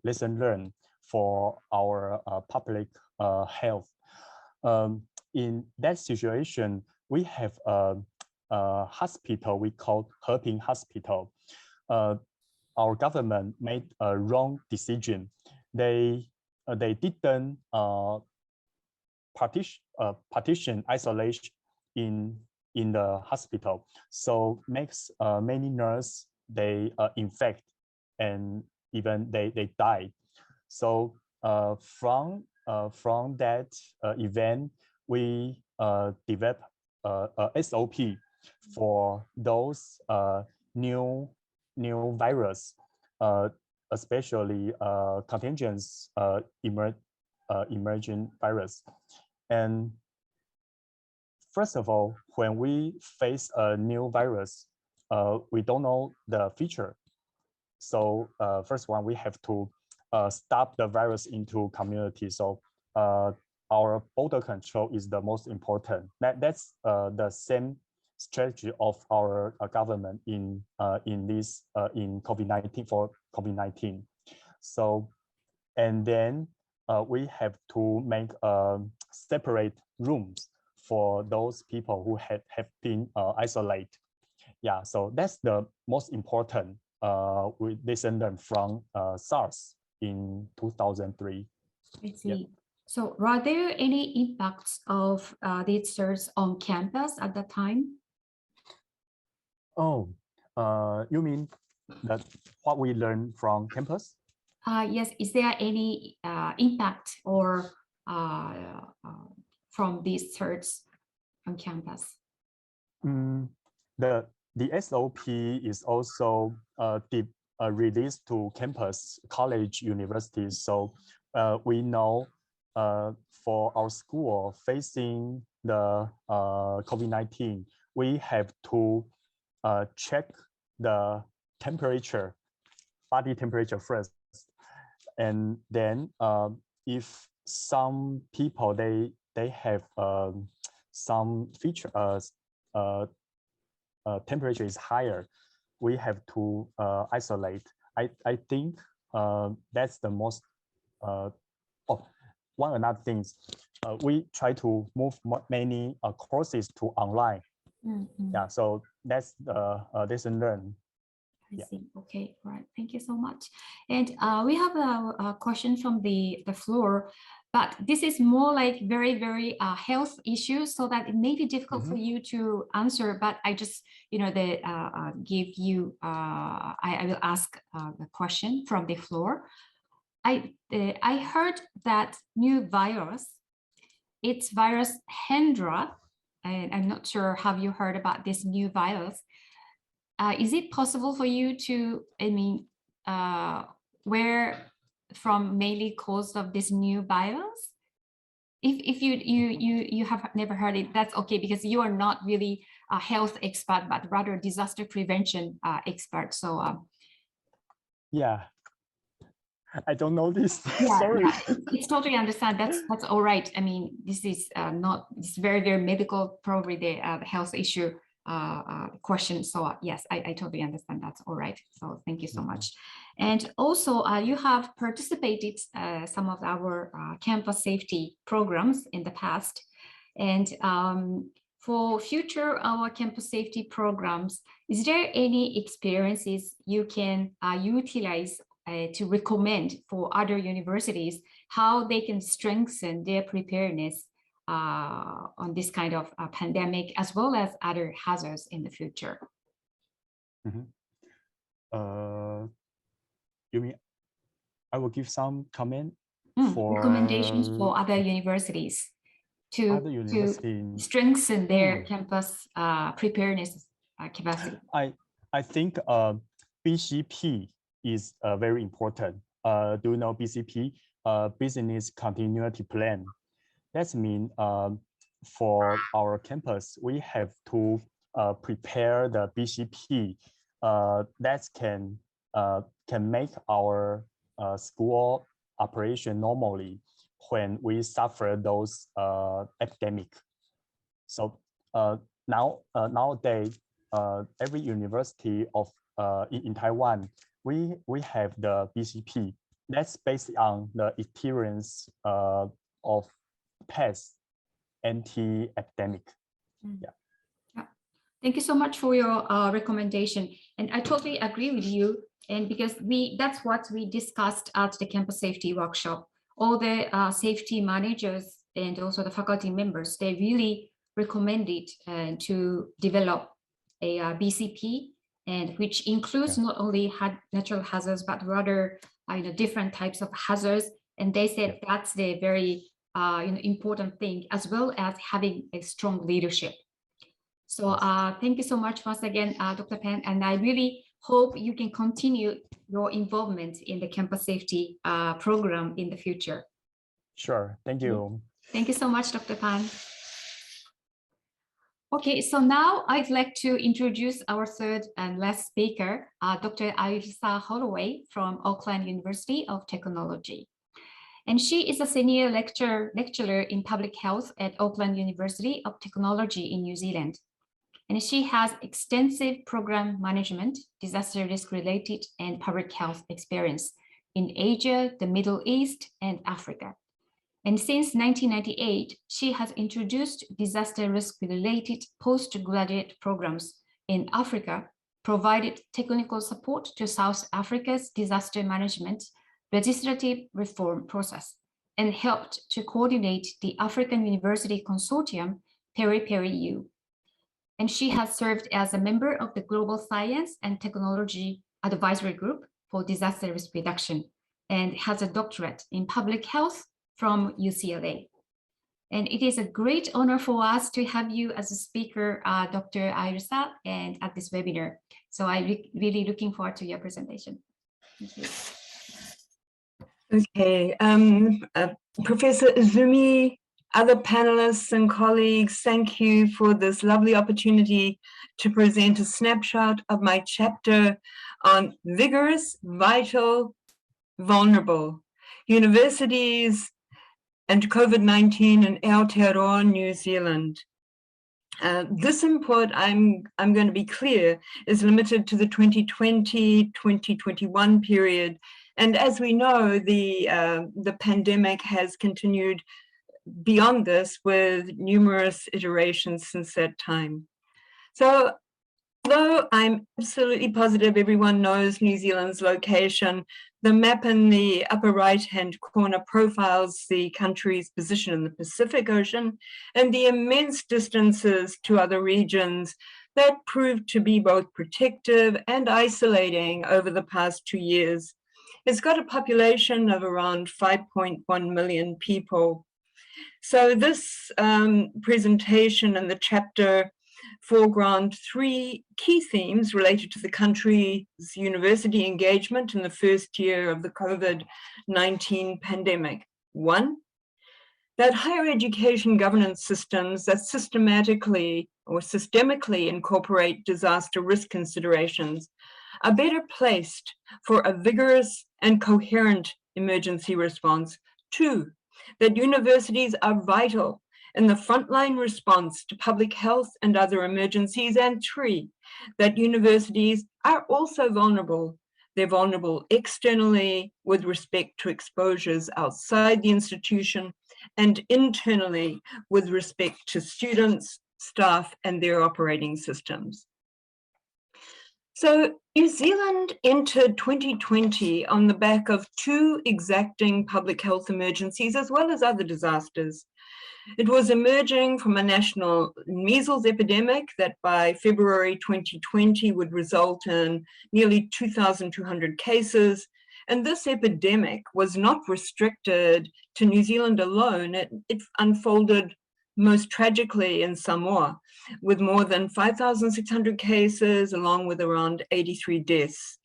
lesson learned for our public health. In that situation, we have a hospital we call Heping Hospital. Our government made a wrong decision. They they didn't partition isolation in the hospital, so makes many nurses they infect and even they die. So from that event, we developed a SOP for those new virus, especially contagious emerging virus. And first of all, when we face a new virus, we don't know the feature. So first one, we have to stop the virus into community. So our border control is the most important. That's the same strategy of our government in COVID-19 for COVID-19. So, and then we have to make separate rooms for those people who have been isolated. Yeah, so that's the most important. We learned from SARS in 2003. I see. Yep. So were there any impacts of these SARS on campus at that time? Oh, you mean that what we learned from campus? Yes, is there any impact or from these SARS on campus? The SOP is also released to campus, college, universities. So we know for our school facing the COVID-19, we have to check the temperature, body temperature first. And then if some people, they have some features, temperature is higher, we have to isolate. I think that's the most, one another things, we try to move many courses to online. Yeah, so that's the lesson learned. I see. Okay, right. Thank you so much. And we have a question from the floor, but this is more like very health issues, so that it may be difficult for you to answer. But I just, give you. I will ask the question from the floor. I heard that new virus, it's virus Hendra, and I'm not sure, have you heard about this new virus? Is it possible for you to, where from mainly cause of this new virus? If you have never heard it, that's okay, because you are not really a health expert, but rather disaster prevention expert. So yeah, I don't know this. Yeah, sorry. yeah, it's totally understand. That's all right. I mean, this is not, it's very medical, probably the health issue question. So yes, I totally understand. That's all right. So thank you so much. And also you have participated some of our campus safety programs in the past, and for future our campus safety programs, is there any experiences you can utilize to recommend for other universities how they can strengthen their preparedness on this kind of pandemic, as well as other hazards in the future? You mean I will give some comment for recommendations for other universities to strengthen their campus preparedness capacity? I think BCP is very important. Do you know BCP? Business Continuity Plan. That means for our campus, we have to prepare the BCP that can make our school operation normally when we suffer those epidemic. So nowadays, every university of in Taiwan, we have the BCP. That's based on the experience of past anti-epidemic. Yeah. Thank you so much for your recommendation. And I totally agree with you. And because that's what we discussed at the campus safety workshop all the safety managers and also the faculty members, they really recommended to develop a BCP, and which includes not only natural hazards, but rather different types of hazards. And they said that's the very important thing, as well as having a strong leadership. So thank you so much once again, Dr. Pan, and I really hope you can continue your involvement in the campus safety program in the future. Sure, thank you. Thank you so much, Dr. Pan. Okay, so now I'd like to introduce our third and last speaker, Dr. Ayuda Holloway from Auckland University of Technology. And she is a senior lecturer in public health at Auckland University of Technology in New Zealand. And she has extensive program management, disaster risk related, and public health experience in Asia, the Middle East, and Africa. And since 1998, she has introduced disaster risk related postgraduate programs in Africa, provided technical support to South Africa's disaster management legislative reform process, and helped to coordinate the African University Consortium, PERI-PERI-U. And she has served as a member of the Global Science and Technology Advisory Group for Disaster Risk Reduction, and has a doctorate in public health from UCLA. And it is a great honor for us to have you as a speaker, Dr. Ayuda, and at this webinar. So I'm really looking forward to your presentation. Thank you. Okay, Professor Zumi, other panelists and colleagues, thank you for this lovely opportunity to present a snapshot of my chapter on vigorous, vital, vulnerable universities and COVID-19 in Aotearoa, New Zealand. This input, I'm going to be clear, is limited to the 2020-2021 period. And as we know, the pandemic has continued beyond this with numerous iterations since that time. So although I'm absolutely positive everyone knows New Zealand's location, the map in the upper right-hand corner profiles the country's position in the Pacific Ocean and the immense distances to other regions that proved to be both protective and isolating over the past 2 years. It's got a population of around 5.1 million people. So this presentation and the chapter foreground 3 key themes related to the country's university engagement in the first year of the COVID-19 pandemic. 1, that higher education governance systems that systematically or systemically incorporate disaster risk considerations are better placed for a vigorous and coherent emergency response. 2, that universities are vital in the frontline response to public health and other emergencies. And 3, that universities are also vulnerable. They're vulnerable externally with respect to exposures outside the institution and internally with respect to students, staff, and their operating systems. So New Zealand entered 2020 on the back of 2 exacting public health emergencies as well as other disasters. It was emerging from a national measles epidemic that by February 2020 would result in nearly 2,200 cases. And this epidemic was not restricted to New Zealand alone. It unfolded most tragically in Samoa, with more than 5,600 cases, along with around 83 deaths.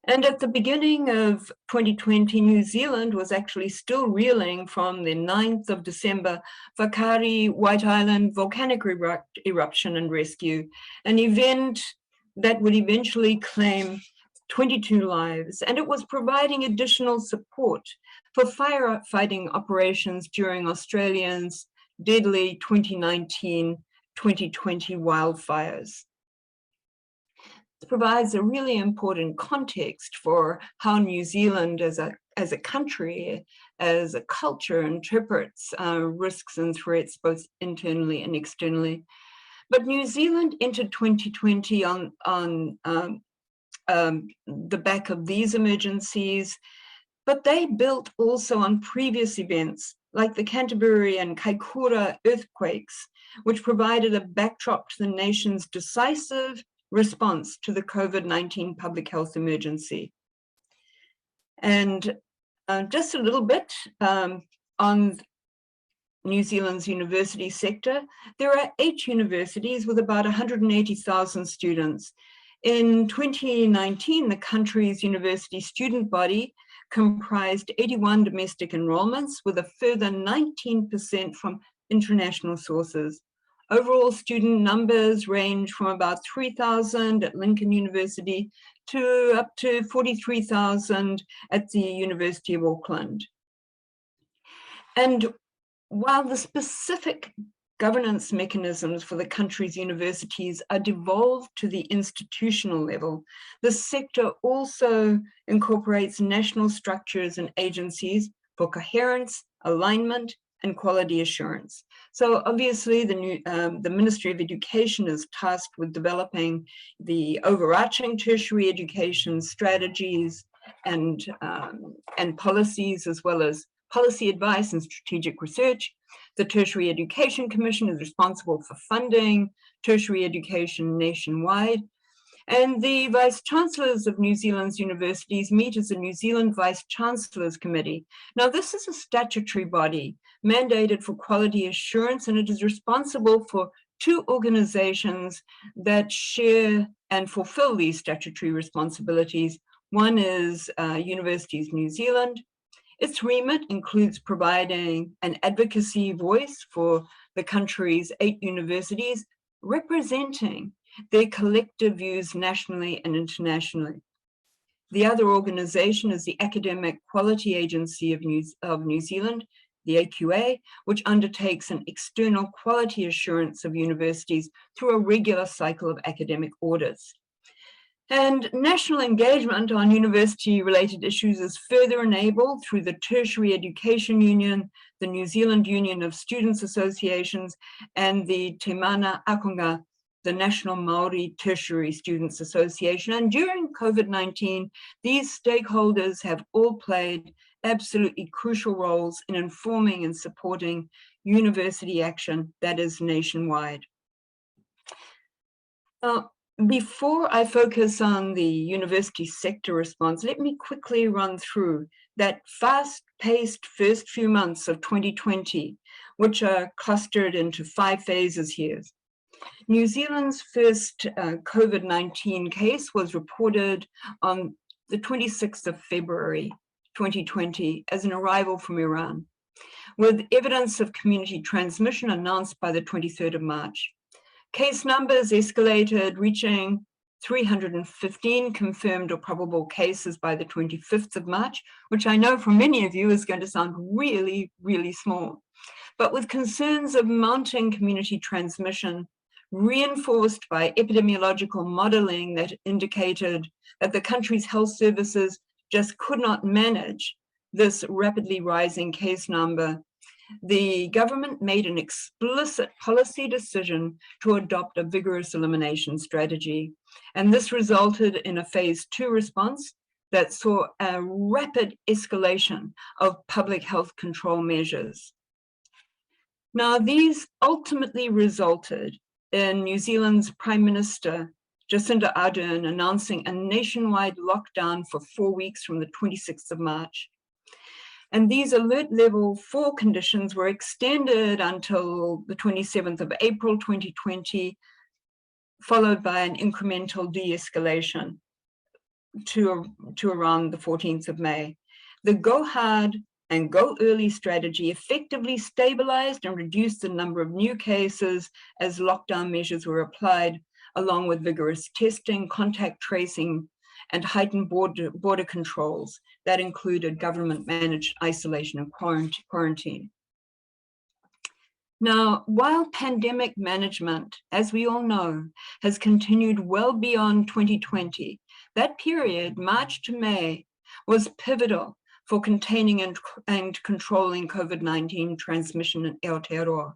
And at the beginning of 2020, New Zealand was actually still reeling from the 9th of December Whakaari White Island volcanic eruption and rescue, an event that would eventually claim 22 lives, and it was providing additional support for firefighting operations during Australia's deadly 2019-2020 wildfires. This provides a really important context for how New Zealand as a country, as a culture, interprets risks and threats both internally and externally. But New Zealand entered 2020 on the back of these emergencies, but they built also on previous events like the Canterbury and Kaikoura earthquakes, which provided a backdrop to the nation's decisive response to the COVID-19 public health emergency. And just a little bit on New Zealand's university sector, there are 8 universities with about 180,000 students. In 2019, the country's university student body comprised 81 domestic enrollments, with a further 19% from international sources. Overall student numbers range from about 3,000 at Lincoln University to up to 43,000 at the University of Auckland. And while the specific governance mechanisms for the country's universities are devolved to the institutional level, the sector also incorporates national structures and agencies for coherence, alignment, and quality assurance. So obviously the Ministry of Education is tasked with developing the overarching tertiary education strategies and policies, as well as policy advice and strategic research. The Tertiary Education Commission is responsible for funding tertiary education nationwide. And the Vice Chancellors of New Zealand's universities meet as the New Zealand Vice Chancellors Committee. Now, this is a statutory body mandated for quality assurance, and it is responsible for 2 organizations that share and fulfill these statutory responsibilities. One is Universities New Zealand. Its remit includes providing an advocacy voice for the country's 8 universities, representing their collective views nationally and internationally. The other organization is the Academic Quality Agency of New Zealand, the AQA, which undertakes an external quality assurance of universities through a regular cycle of academic audits. And national engagement on university-related issues is further enabled through the Tertiary Education Union, the New Zealand Union of Students Associations, and the Te Mana Akonga, the National Māori Tertiary Students Association. And during COVID-19, these stakeholders have all played absolutely crucial roles in informing and supporting university action that is nationwide. Before I focus on the university sector response, let me quickly run through that fast-paced first few months of 2020, which are clustered into 5 phases here. New Zealand's first COVID-19 case was reported on the 26th of February 2020 as an arrival from Iran, with evidence of community transmission announced by the 23rd of March. Case numbers escalated, reaching 315 confirmed or probable cases by the 25th of March, which I know for many of you is going to sound really, really small. But with concerns of mounting community transmission, reinforced by epidemiological modeling that indicated that the country's health services just could not manage this rapidly rising case number, the government made an explicit policy decision to adopt a vigorous elimination strategy. And this resulted in a phase 2 response that saw a rapid escalation of public health control measures. Now, these ultimately resulted in New Zealand's Prime Minister, Jacinda Ardern, announcing a nationwide lockdown for 4 weeks from the 26th of March. And these alert level 4 conditions were extended until the 27th of April 2020, followed by an incremental de-escalation to around the 14th of May. The go hard and go early strategy effectively stabilized and reduced the number of new cases as lockdown measures were applied, along with vigorous testing, contact tracing, and heightened border controls that included government-managed isolation and quarantine. Now, while pandemic management, as we all know, has continued well beyond 2020, that period, March to May, was pivotal for containing and controlling COVID-19 transmission in Aotearoa.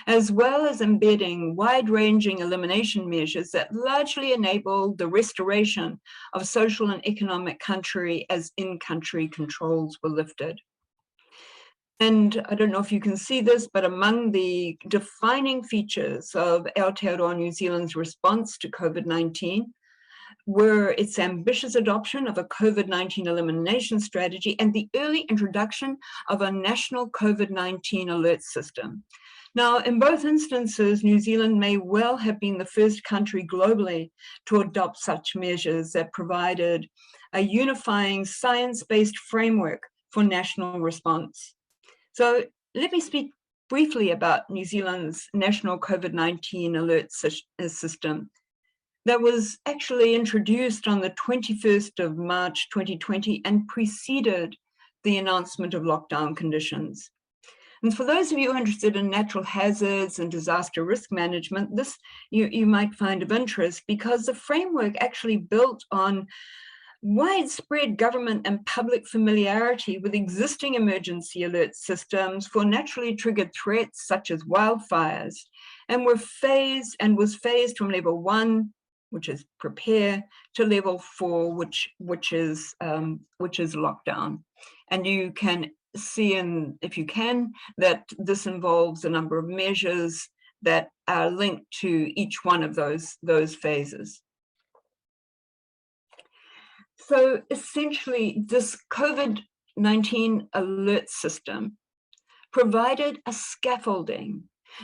as well as embedding wide-ranging elimination measures that largely enabled the restoration of social and economic country as in-country controls were lifted. And I don't know if you can see this, but among the defining features of Aotearoa New Zealand's response to COVID-19 were its ambitious adoption of a COVID-19 elimination strategy and the early introduction of a national COVID-19 alert system. Now, in both instances, New Zealand may well have been the first country globally to adopt such measures that provided a unifying science-based framework for national response. So let me speak briefly about New Zealand's national COVID-19 alert system that was actually introduced on the 21st of March 2020 and preceded the announcement of lockdown conditions. And for those of you interested in natural hazards and disaster risk management, this you might find of interest because the framework actually built on widespread government and public familiarity with existing emergency alert systems for naturally triggered threats such as wildfires, and was phased from level 1, which is prepare, to level 4, which is lockdown. And you can see, if you can, that this involves a number of measures that are linked to each one of those phases. So essentially, this COVID-19 alert system provided a scaffolding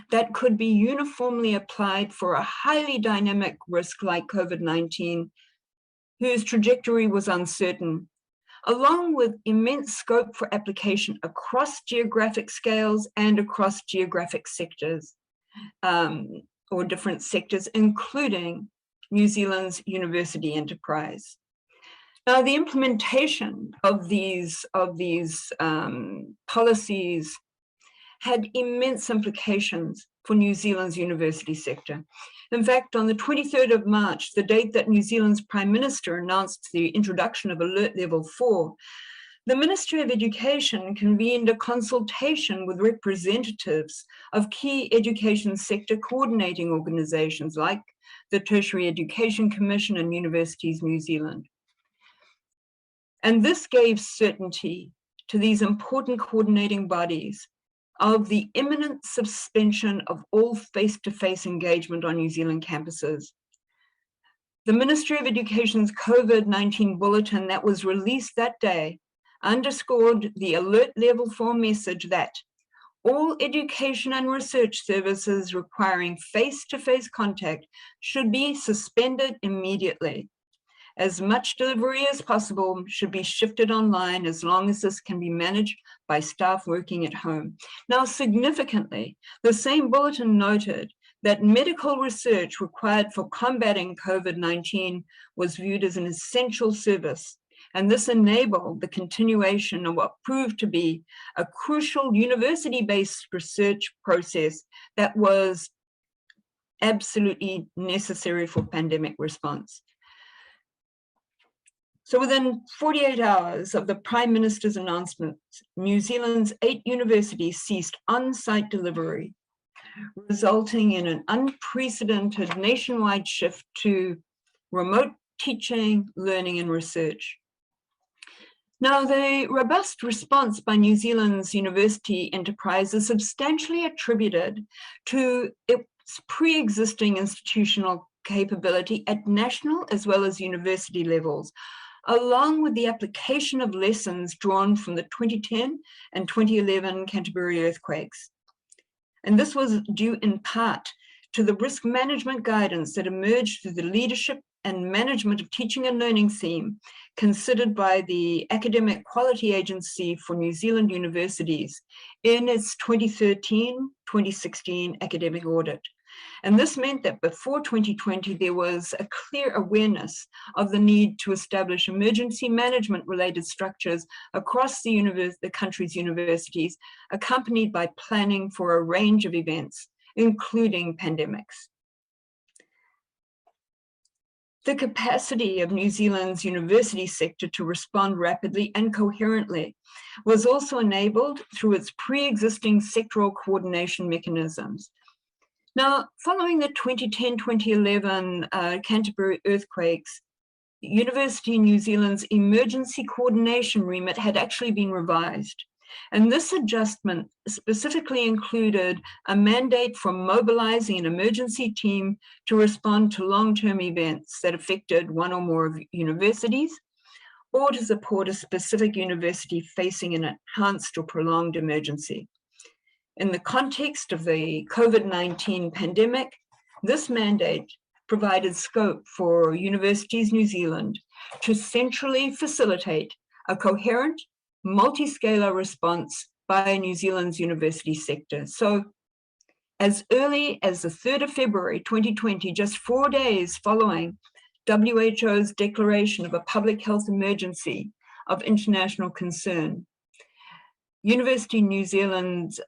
that could be uniformly applied for a highly dynamic risk like COVID-19, whose trajectory was uncertain, along with immense scope for application across geographic scales and across geographic sectors, or different sectors, including New Zealand's university enterprise. Now, the implementation of these policies had immense implications for New Zealand's university sector. In fact, on the 23rd of March, the date that New Zealand's Prime Minister announced the introduction of Alert Level 4, the Ministry of Education convened a consultation with representatives of key education sector coordinating organisations like the Tertiary Education Commission and Universities New Zealand. And this gave certainty to these important coordinating bodies of the imminent suspension of all face-to-face engagement on New Zealand campuses. The Ministry of Education's COVID-19 bulletin that was released that day underscored the Alert Level 4 message that all education and research services requiring face-to-face contact should be suspended immediately. As much delivery as possible should be shifted online as long as this can be managed by staff working at home. Now, significantly, the same bulletin noted that medical research required for combating COVID-19 was viewed as an essential service, and this enabled the continuation of what proved to be a crucial university-based research process that was absolutely necessary for pandemic response. So within 48 hours of the Prime Minister's announcement, New Zealand's 8 universities ceased on-site delivery, resulting in an unprecedented nationwide shift to remote teaching, learning, and research. Now, the robust response by New Zealand's university enterprise is substantially attributed to its pre-existing institutional capability at national as well as university levels, along with the application of lessons drawn from the 2010 and 2011 Canterbury earthquakes. And this was due in part to the risk management guidance that emerged through the leadership and management of teaching and learning theme considered by the Academic Quality Agency for New Zealand Universities in its 2013-2016 academic audit. And this meant that before 2020, there was a clear awareness of the need to establish emergency management related structures across the country's universities, accompanied by planning for a range of events, including pandemics. The capacity of New Zealand's university sector to respond rapidly and coherently was also enabled through its pre-existing sectoral coordination mechanisms. Now, following the 2010-2011 Canterbury earthquakes, University New Zealand's emergency coordination remit had actually been revised. And this adjustment specifically included a mandate for mobilizing an emergency team to respond to long-term events that affected one or more of universities, or to support a specific university facing an enhanced or prolonged emergency. In the context of the COVID-19 pandemic, this mandate provided scope for Universities New Zealand to centrally facilitate a coherent, multi-scalar response by New Zealand's university sector. So as early as the 3rd of February 2020, just 4 days following WHO's declaration of a public health emergency of international concern, University New Zealand's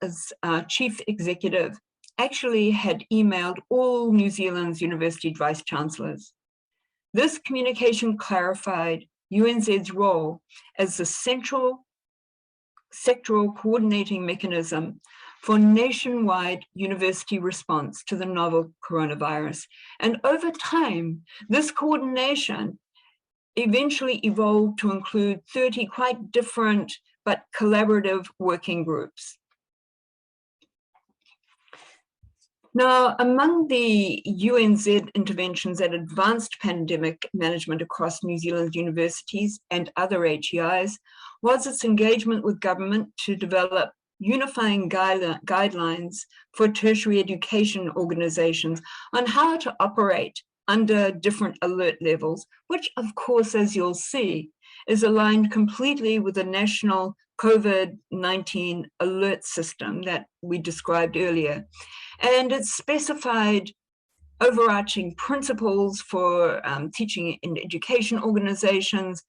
chief executive actually had emailed all New Zealand's university vice chancellors. This communication clarified UNZ's role as the central sectoral coordinating mechanism for nationwide university response to the novel coronavirus. And over time, this coordination eventually evolved to include 30 quite different but collaborative working groups. Now, among the UNZ interventions that advanced pandemic management across New Zealand's universities and other HEIs was its engagement with government to develop unifying guidelines for tertiary education organizations on how to operate under different alert levels, which of course, as you'll see, is aligned completely with the national COVID-19 alert system that we described earlier. And it specified overarching principles for teaching and education organizations,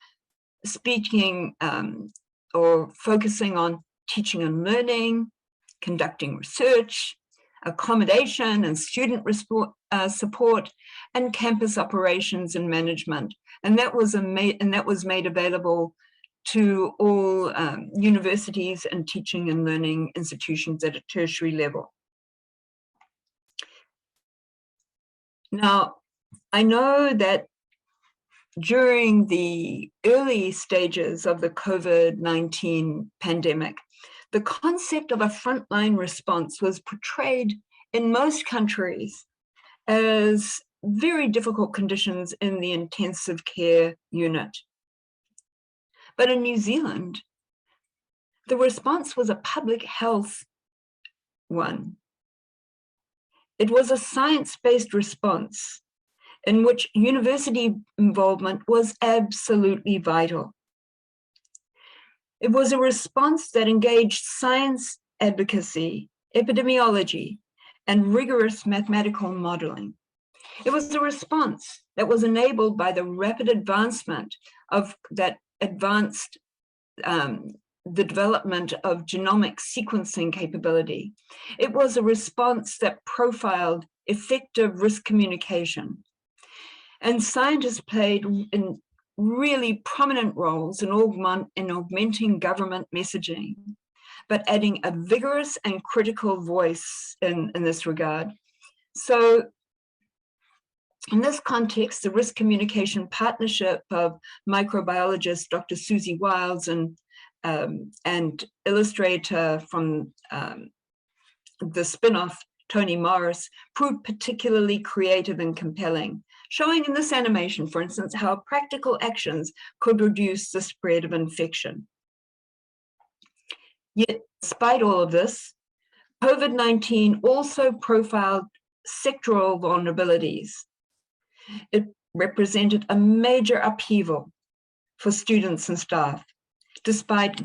speaking or focusing on teaching and learning, conducting research, accommodation and student support, and campus operations and management. And that was made available to all universities and teaching and learning institutions at a tertiary level. Now, I know that during the early stages of the COVID-19 pandemic, the concept of a frontline response was portrayed in most countries as very difficult conditions in the intensive care unit. But in New Zealand, the response was a public health one. It was a science-based response in which university involvement was absolutely vital. It was a response that engaged science advocacy, epidemiology, and rigorous mathematical modeling. It was a response that was enabled by the rapid advancement of the development of genomic sequencing capability. It was a response that profiled effective risk communication. And scientists played in really prominent roles in augmenting government messaging, but adding a vigorous and critical voice in this regard. So in this context, the Risk Communication Partnership of microbiologist Dr. Susie Wiles and illustrator from the spin-off Toni Morris proved particularly creative and compelling, showing in this animation, for instance, how practical actions could reduce the spread of infection. Yet, despite all of this, COVID-19 also profiled sectoral vulnerabilities. It represented a major upheaval for students and staff, despite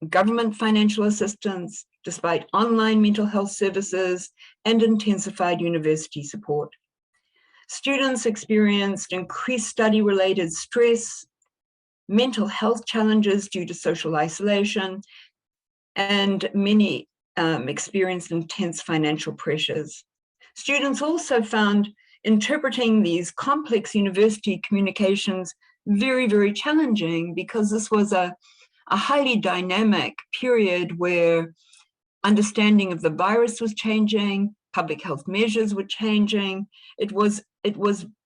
government financial assistance, despite online mental health services, and intensified university support. Students experienced increased study-related stress, mental health challenges due to social isolation, and many experienced intense financial pressures. Students also found interpreting these complex university communications very, very challenging, because this was a highly dynamic period where understanding of the virus was changing, public health measures were changing. It was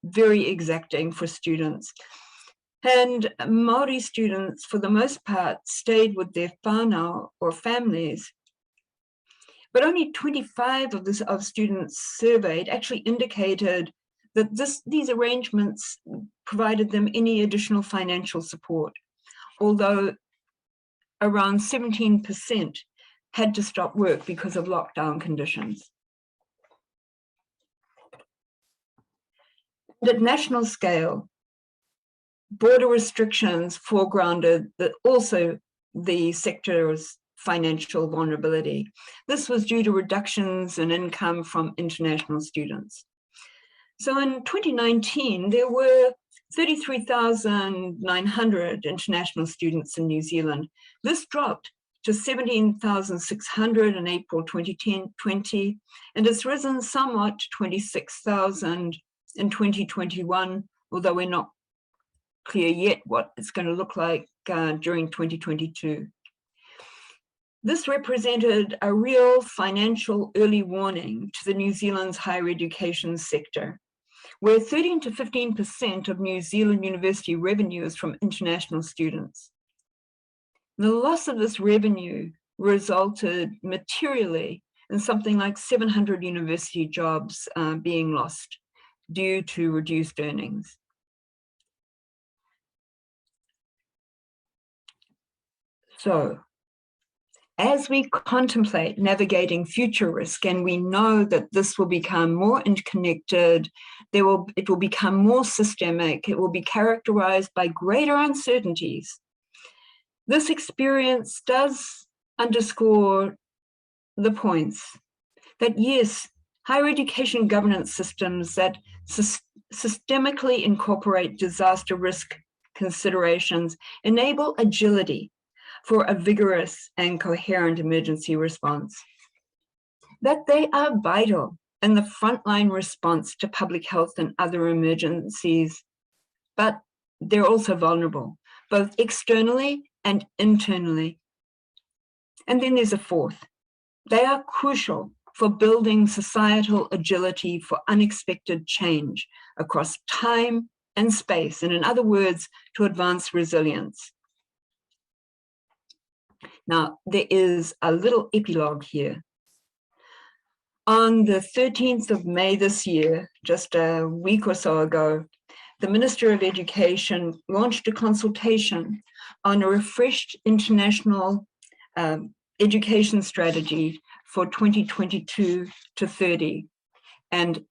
very exacting for students. And Māori students, for the most part, stayed with their whānau or families. But only 25 of students surveyed actually indicated that these arrangements provided them any additional financial support, although around 17% had to stop work because of lockdown conditions. And at national scale, border restrictions foregrounded also the sector's financial vulnerability. This was due to reductions in income from international students. So in 2019, there were 33,900 international students in New Zealand. This dropped to 17,600 in April 2020, and it's risen somewhat to 26,000 in 2021, although we're not clear yet what it's going to look like during 2022. This represented a real financial early warning to the New Zealand's higher education sector, where 13 to 15% of New Zealand university revenue is from international students. The loss of this revenue resulted materially in something like 700 university jobs being lost due to reduced earnings. So, as we contemplate navigating future risk, and we know that this will become more interconnected, it will become more systemic, it will be characterized by greater uncertainties. This experience does underscore the points that yes, higher education governance systems that systemically incorporate disaster risk considerations enable agility for a vigorous and coherent emergency response, that they are vital in the frontline response to public health and other emergencies, but they're also vulnerable, both externally and internally. And then there's a fourth. They are crucial for building societal agility for unexpected change across time and space, and in other words, to advance resilience. Now, there is a little epilogue here. On the 13th of May this year, just a week or so ago, the Minister of Education launched a consultation on a refreshed international education strategy for 2022 to 30. And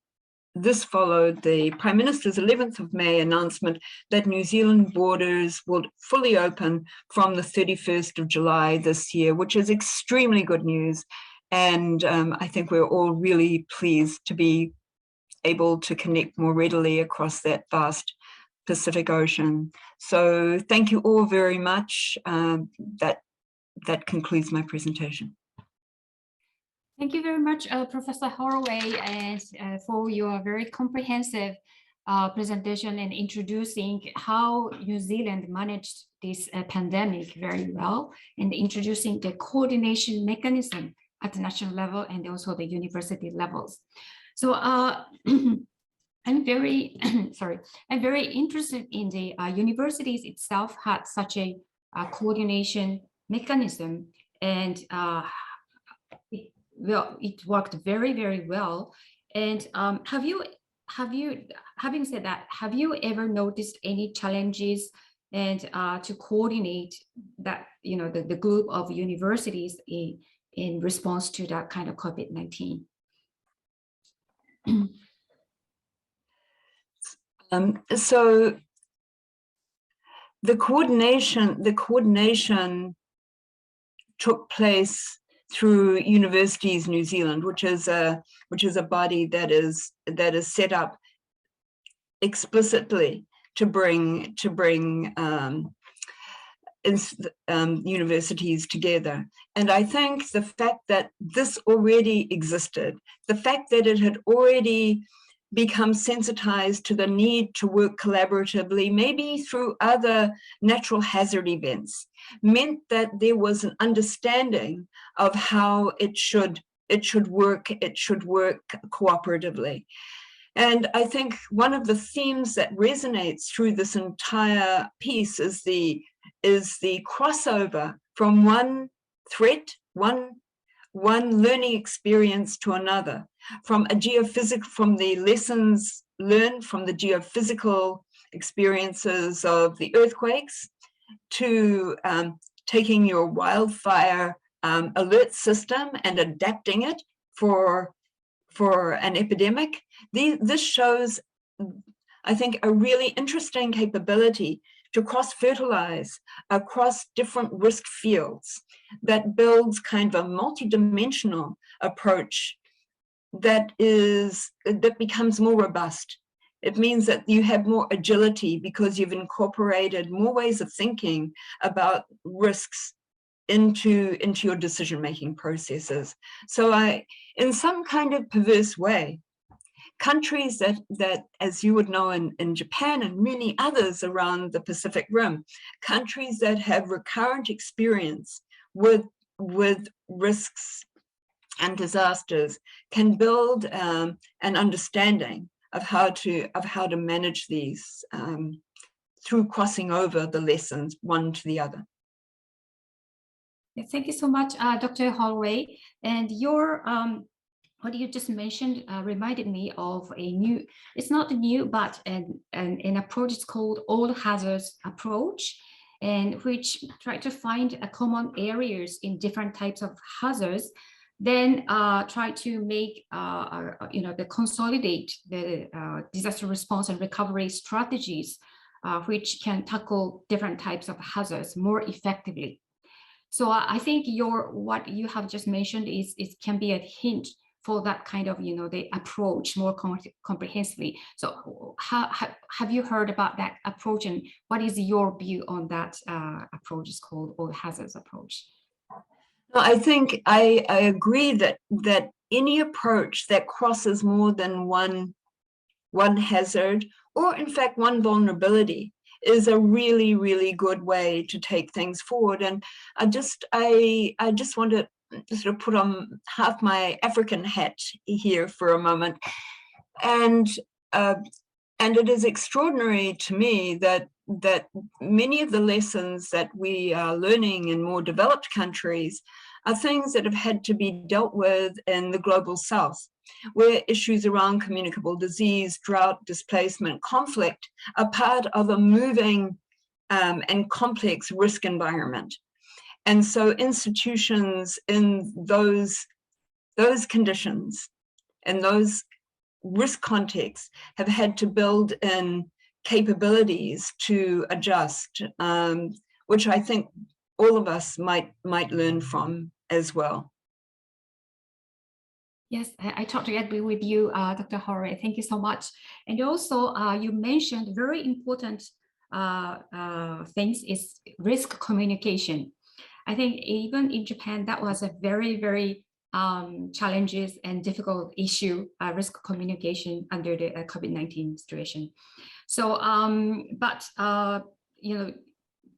this followed the Prime Minister's 11th of May announcement that New Zealand borders will fully open from the 31st of July this year, which is extremely good news. And I think we're all really pleased to be able to connect more readily across that vast Pacific Ocean. So thank you all very much. That concludes my presentation. Thank you very much, Professor Holloway, and for your very comprehensive presentation and introducing how New Zealand managed this pandemic very well, and introducing the coordination mechanism at the national level and also the university levels. So I'm very I'm very interested in the universities itself had such a coordination mechanism, and it worked very, very well. And having said that, have you ever noticed any challenges and to coordinate that, the group of universities in response to that kind of COVID-19? So the coordination took place through Universities New Zealand, which is a body that is set up explicitly to bring universities together. And I think the fact that this already existed, the fact that it had already become sensitized to the need to work collaboratively, maybe through other natural hazard events, meant that there was an understanding of how it should it should work cooperatively. And I think one of the themes that resonates through this entire piece is the crossover from one threat, one learning experience to another, from the lessons learned from the geophysical experiences of the earthquakes to taking your wildfire alert system and adapting it for an epidemic. This shows, I think, a really interesting capability to cross-fertilize across different risk fields that builds kind of a multidimensional approach that becomes more robust. It means that you have more agility because you've incorporated more ways of thinking about risks into your decision-making processes. So in some kind of perverse way, countries that, as you would know in Japan and many others around the Pacific Rim, countries that have recurrent experience with risks and disasters can build an understanding of how to manage these through crossing over the lessons one to the other. Thank you so much, Dr. Holloway. And your what you just mentioned reminded me of a new, it's not new, but an approach. It's called all hazards approach, and which try to find a common areas in different types of hazards, then try to make the consolidate the disaster response and recovery strategies, which can tackle different types of hazards more effectively. So I think what you have just mentioned can be a hint for that kind of the approach more comprehensively. So have you heard about that approach, and what is your view on that approach? It's called all hazards approach. No, I think I agree that any approach that crosses more than one hazard, or in fact one vulnerability, is a really, really good way to take things forward. And I just want to sort of put on half my African hat here for a moment, and it is extraordinary to me that many of the lessons that we are learning in more developed countries are things that have had to be dealt with in the global south, where issues around communicable disease, drought, displacement, conflict are part of a moving and complex risk environment. And so institutions in those conditions and those risk contexts have had to build in capabilities to adjust, which I think all of us might learn from as well. Yes, I totally agree with you, Dr. Holloway. Thank you so much. And also, you mentioned very important things is risk communication. I think even in Japan, that was a very, very challenges and difficult issue, risk communication under the COVID-19 situation. So,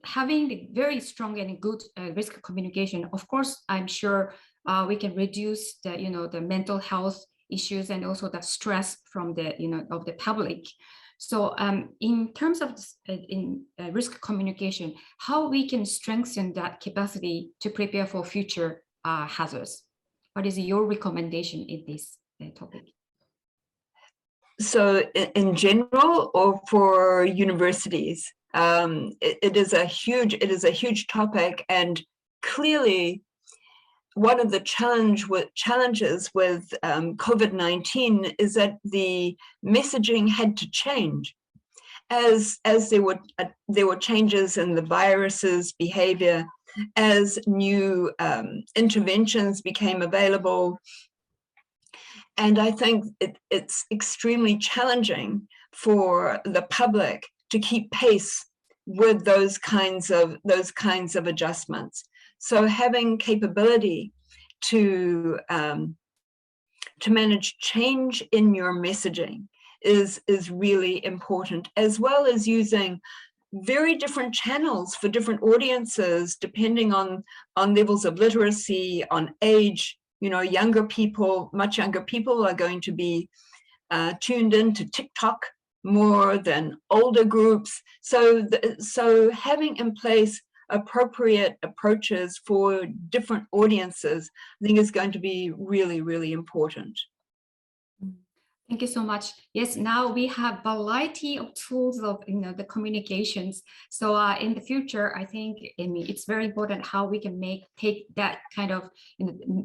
having the very strong and good risk communication, of course, I'm sure we can reduce the mental health issues and also the stress from of the public. So in terms of risk communication, how we can strengthen that capacity to prepare for future hazards? What is your recommendation in this topic? So in general, or for universities, it is a huge topic, and clearly one of the challenges with COVID-19 is that the messaging had to change as there were changes in the virus's behavior, as new interventions became available. And I think it's extremely challenging for the public to keep pace with those kinds of adjustments. So having capability to manage change in your messaging is really important, as well as using very different channels for different audiences, depending on levels of literacy, on age, you know, younger people, much younger people are going to be tuned into TikTok more than older groups. So having in place appropriate approaches for different audiences, I think is going to be really, really important. Thank you so much. Yes, now we have variety of tools of the communications. So in the future, I think it's very important how we can take that kind of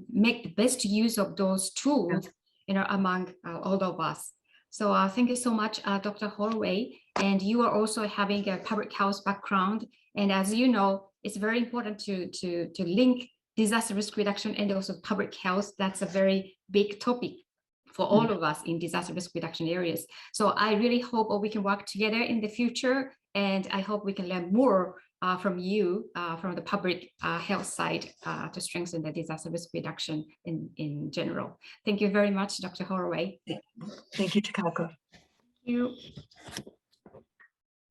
make the best use of those tools among all of us. So thank you so much, Dr. Holloway. And you are also having a public health background. And as you know, it's very important to link disaster risk reduction and also public health. That's a very big topic for all of us in disaster risk reduction areas. So I really hope we can work together in the future, and I hope we can learn more from you, from the public health side, to strengthen the disaster risk reduction in general. Thank you very much, Dr. Holloway. Thank you, Takako. Thank you.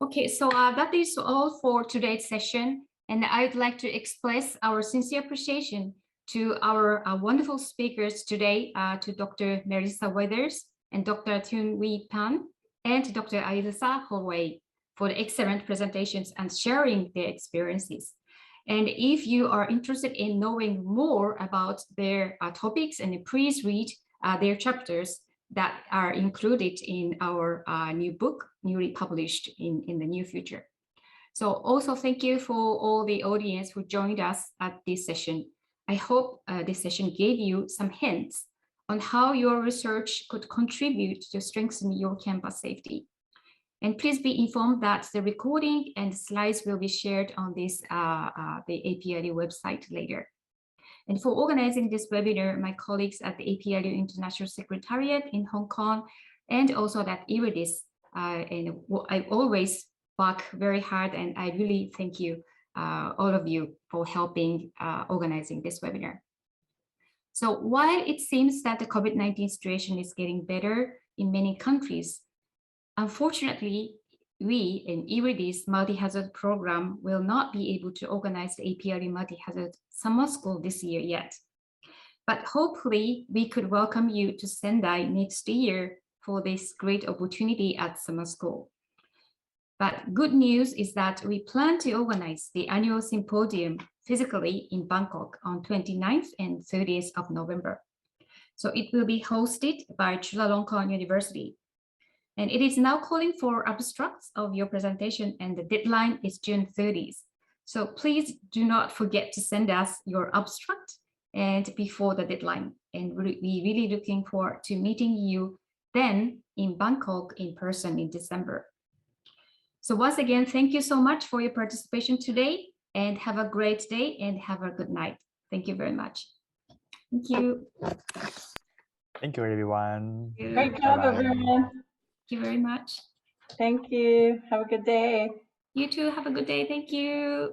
Okay, so that is all for today's session, and I'd like to express our sincere appreciation to our wonderful speakers today, to Dr. Melissa Weathers and Dr. Tun Wee Pan and Dr. Ayuda Holloway for the excellent presentations and sharing their experiences. And if you are interested in knowing more about their topics, and please read their chapters that are included in our new book, newly published in the near future. So also thank you for all the audience who joined us at this session. I hope this session gave you some hints on how your research could contribute to strengthen your campus safety. And please be informed that the recording and slides will be shared on this the APRU website later. And for organizing this webinar, my colleagues at the APRU International Secretariat in Hong Kong, and also at IRIDIS, and I always work very hard, and I really thank you, all of you, for helping organizing this webinar. So while it seems that the COVID-19 situation is getting better in many countries, unfortunately, we in IRIDIS multi-hazard program will not be able to organize the APRU multi-hazard summer school this year yet. But hopefully we could welcome you to Sendai next year for this great opportunity at summer school. But good news is that we plan to organize the annual symposium physically in Bangkok on 29th and 30th of November. So it will be hosted by Chulalongkorn University. And it is now calling for abstracts of your presentation, and the deadline is June 30th. So please do not forget to send us your abstract and before the deadline. And we're really looking forward to meeting you then in Bangkok in person in December. So once again, thank you so much for your participation today, and have a great day and have a good night. Thank you very much. Thank you. Thank you, everyone. Great job, everyone. Thank you very much. Thank you. Have a good day. You too. Have a good day. Thank you.